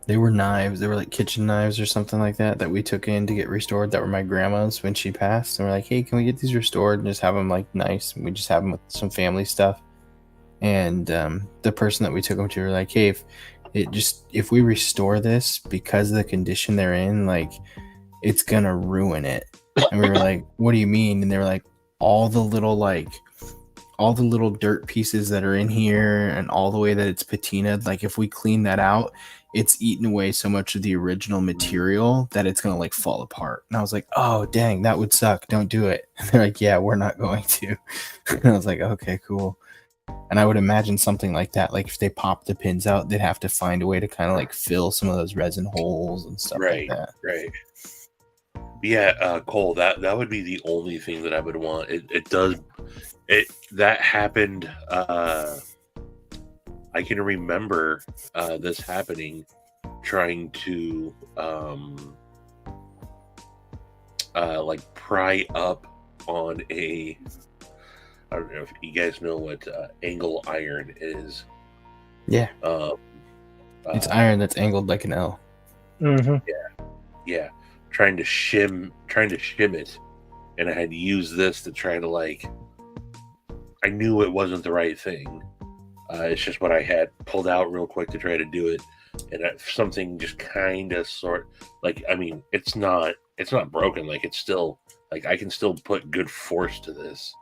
They were knives. They were like kitchen knives or something like that we took in to get restored. That were my grandma's when she passed. And we're like, hey, can we get these restored and just have them like nice? And we just have them with some family stuff. And the person that we took them to were like, hey, if we restore this because of the condition they're in, like it's gonna ruin it. And we were like, what do you mean? And they were like, all the little dirt pieces that are in here and all the way that it's patinaed, like if we clean that out, it's eaten away so much of the original material that it's gonna like fall apart. And I was like, oh dang, that would suck, don't do it. And they're like, yeah, we're not going to. And I was like, okay, cool. And I would imagine something like that, like if they pop the pins out, they'd have to find a way to kind of like fill some of those resin holes and stuff like that. Right. Yeah, Cole, that would be the only thing that I would want. That happened. I can remember this happening, trying to like pry up on a. I don't know if you guys know what angle iron is. Yeah. It's iron that's angled like an L. Mm-hmm. Yeah. Trying to shim it, and I had to use this to try to like. I knew it wasn't the right thing. It's just what I had pulled out real quick to try to do it, and something just kind of like. I mean, it's not broken. Like it's still like I can still put good force to this.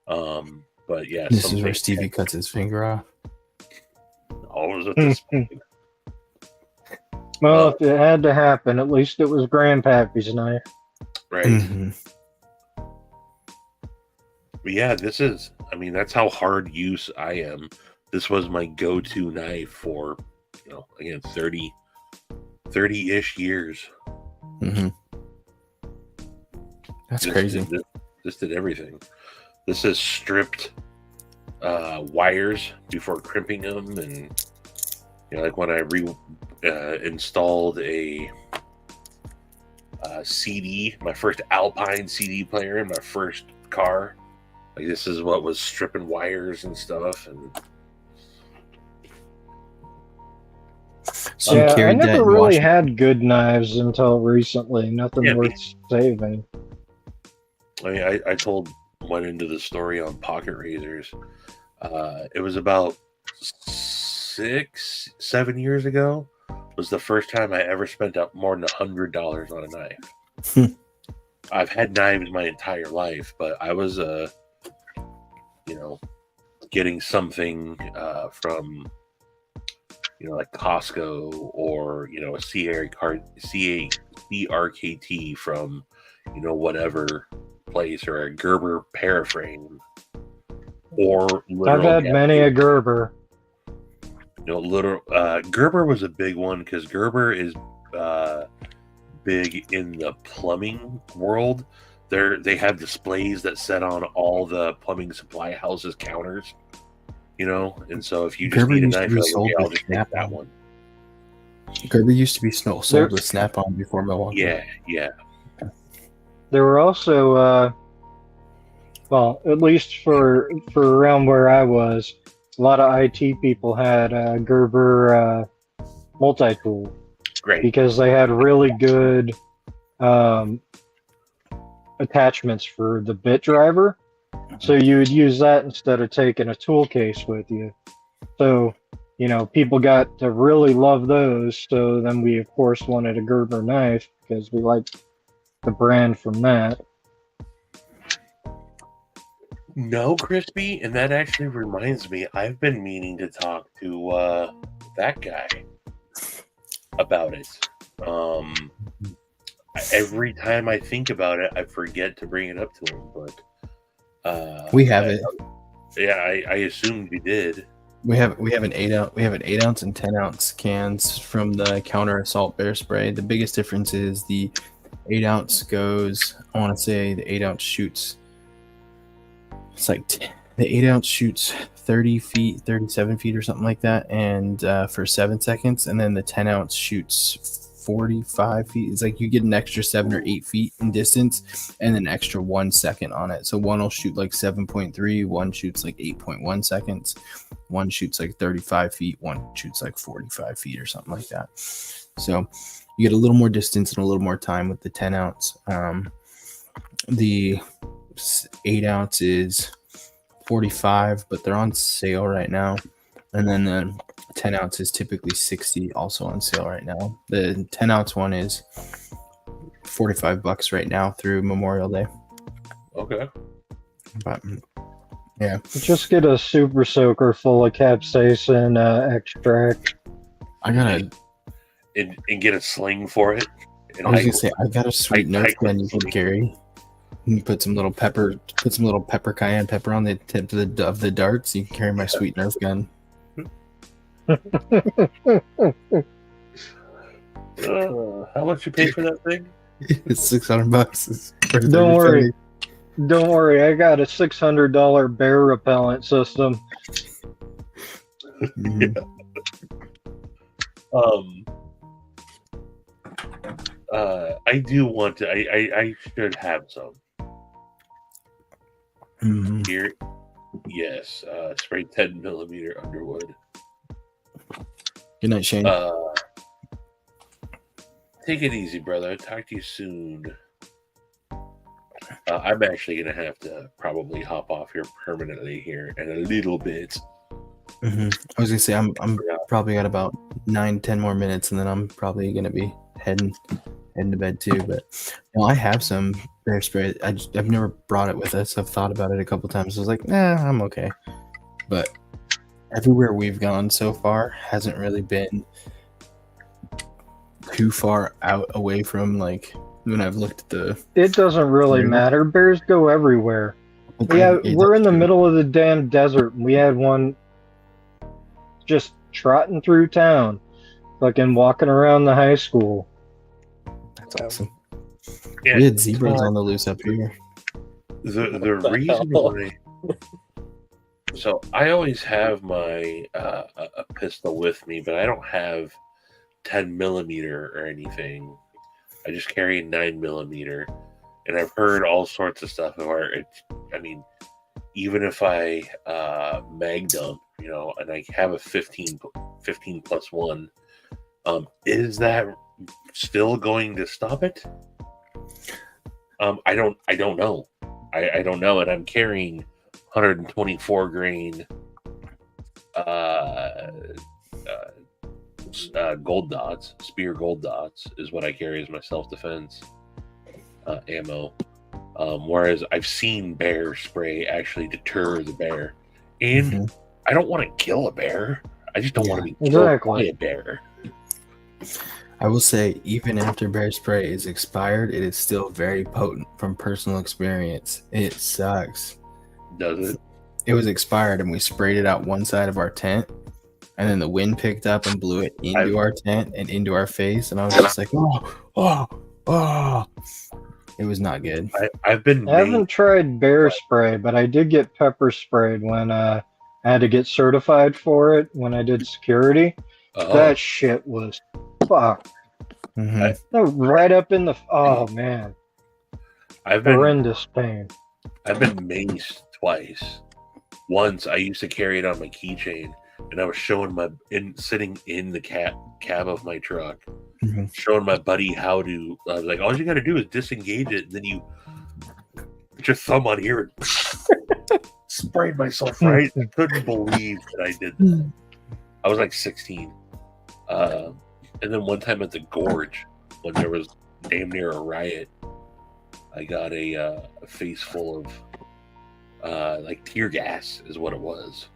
But yeah, this is where Stevie cuts his finger off. Always at this point. Well, if it had to happen, at least it was Grandpappy's knife. Right. Mm-hmm. But yeah, that's how hard use I am. This was my go-to knife for, again, 30-ish years. Mm-hmm. That's crazy. This did everything. This has stripped wires before crimping them, and like when I installed a CD, my first Alpine CD player in my first car. Like this is what was stripping wires and stuff, and I never really had good knives until recently. Nothing worth saving. I mean, I went into the story on pocket razors. It was about 6-7 years ago. Was the first time I ever spent up more than $100 on a knife. I've had knives my entire life, but I was getting something from like Costco or a CRKT from whatever place, or a Gerber paraframe, or I've had many a Gerber. Gerber was a big one because Gerber is big in the plumbing world. They have displays that set on all the plumbing supply houses counters, and so if you just Gerber need a used to knife, be like, sold okay, I'll with just take that one. Gerber used to be sold with Snap-on before Milwaukee. Yeah. There were also, well, at least for around where I was, a lot of IT people had Gerber multi-tool. Great. Because they had really good attachments for the bit driver. So you would use that instead of taking a tool case with you. So, people got to really love those. So then we, of course, wanted a Gerber knife because we liked the brand from that. No, Crispy, and that actually reminds me, I've been meaning to talk to that guy about it. Every time I think about it, I forget to bring it up to him, but we have it. Yeah, I assumed you did. We have an 8 ounce and 10 ounce cans from the Counter Assault Bear Spray. The biggest difference is the 8 ounce goes, I want to say the 8 ounce shoots, it's like the 8 ounce shoots 30 feet, 37 feet or something like that, and for 7 seconds, and then the 10 ounce shoots 45 feet. It's like you get an extra 7 or 8 feet in distance and an extra 1 second on it. So one will shoot like 7.3, one shoots like 8.1 seconds, one shoots like 35 feet, one shoots like 45 feet or something like that. So you get a little more distance and a little more time with the 10 ounce. The 8 ounce is 45, but they're on sale right now. And then the 10 ounce is typically 60, also on sale right now. The 10 ounce one is $45 right now through Memorial Day. Okay. But yeah, Just get a super soaker full of capsaicin extract. I gotta. And get a sling for it. And I was gonna say I got a sweet Nerf gun you can carry. You can put some little pepper, cayenne pepper on the tip of the darts. You can carry my sweet Nerf gun. How much you pay for that thing? It's $600. It's worth Don't every worry. Don't worry, I got a $600 bear repellent system. penny. I do want to. I should have some Mhm. here. Yes, spray 10mm Underwood. Good night, Shane. Take it easy, brother. Talk to you soon. I'm actually gonna have to probably hop off here permanently here in a little bit. I was gonna say I'm probably got about 9-10 more minutes, and then I'm probably gonna be heading to bed too. But I have some bear spray. I've never brought it with us. I've thought about it a couple times. I was like, I'm okay. But everywhere we've gone so far hasn't really been too far out away from like when I've looked at the. It doesn't really Yeah. matter. Bears go everywhere. We're in the middle of the damn desert. And we had one just trotting through town, fucking walking around the high school. That's awesome. Yeah, We had zebras on the loose up here. the reason why. So I always have my a pistol with me, but I don't have 10mm or anything. I just carry 9mm, and I've heard all sorts of stuff where I mean, even if I mag dump, and I have a 15 plus 1, is that still going to stop it? I don't know. I don't know, and I'm carrying 124 grain gold dots, spear gold dots is what I carry as my self-defense ammo. Whereas I've seen bear spray actually deter the bear, and I don't want to kill a bear. I just don't want to be killed by a bear. I will say, even after bear spray is expired, it is still very potent from personal experience. It sucks. Does it? It was expired, and we sprayed it out one side of our tent, and then the wind picked up and blew it into our tent and into our face, and I was just like, oh. It was not good. I haven't tried bear spray, but I did get pepper sprayed when I had to get certified for it when I did security. That shit was fuck. Right up in the man. Horrendous pain. I've been maced twice. Once I used to carry it on my keychain, and I was showing sitting in the cab of my truck, showing my buddy how to. I was like, all you got to do is disengage it, and then you put your thumb on here and sprayed myself right. I couldn't believe that I did that. I was like 16. And then one time at the Gorge, when there was damn near a riot, I got a face full of like tear gas is what it was.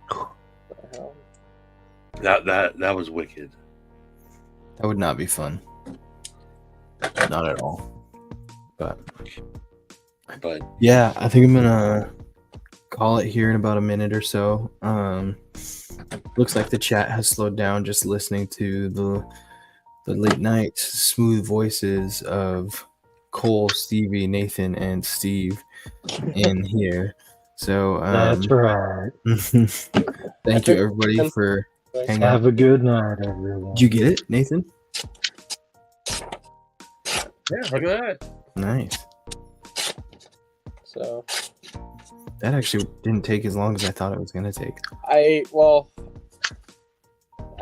That was wicked. That would not be fun. Not at all. But yeah, I think I'm gonna call it here in about a minute or so. Looks like the chat has slowed down just listening to the late night smooth voices of Cole, Stevie, Nathan, and Steve in here. So that's right. Thank you everybody for hanging out. Have a good night, everyone. Did you get it, Nathan? Yeah, look at that. Nice. So That actually didn't take as long as I thought it was gonna take. I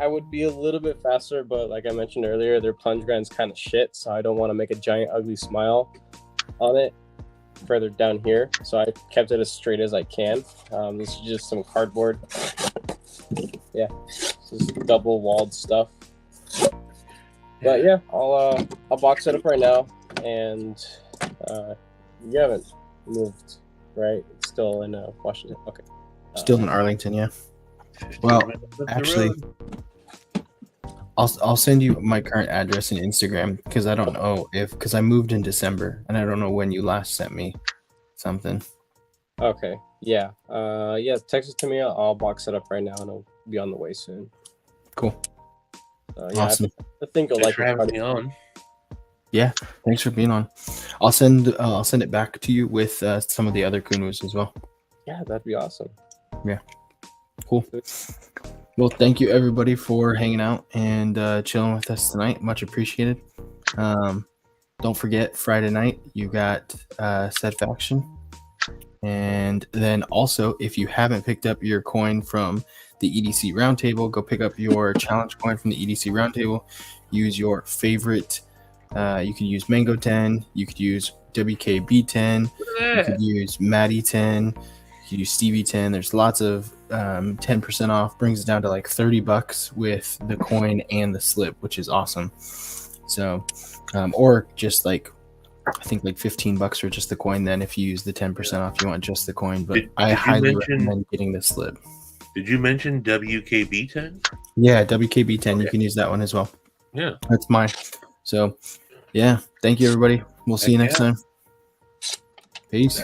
would be a little bit faster, but like I mentioned earlier, their plunge grind's kind of shit, so I don't want to make a giant ugly smile on it further down here. So I kept it as straight as I can. This is just some cardboard. Yeah, this is double walled stuff. But yeah, I'll box it up right now, and you haven't moved, right? It's still in Washington. Okay. Still in Arlington, yeah. Well, actually, I'll send you my current address and Instagram because I don't know because I moved in December and I don't know when you last sent me something. Okay. Yeah. Text it to me. I'll box it up right now, and it'll be on the way soon. Cool. Yeah, Awesome. I think you'll Thanks like for it. having me on. Yeah, thanks for being on. I'll send it back to you with some of the other Kunus as well. Yeah, that'd be awesome. Cool. Well, thank you everybody for hanging out and chilling with us tonight. Much appreciated. Don't forget Friday night you got Said Faction, and then also if you haven't picked up your coin from the EDC Roundtable, go pick up your challenge coin from the EDC Roundtable. Use your favorite. You could use Mango 10. You could use WKB10. You could use Maddie 10. You could use Stevie 10. There's lots of 10% off. Brings it down to like $30 with the coin and the slip, which is awesome. So, or just like I think like $15 for just the coin. Then if you use the 10% off, you want just the coin. But I highly recommend getting the slip. Did you mention WKB10? Yeah, WKB10. Okay. You can use that one as well. Yeah. That's mine. So, yeah. Thank you, everybody. We'll see you next time. Peace.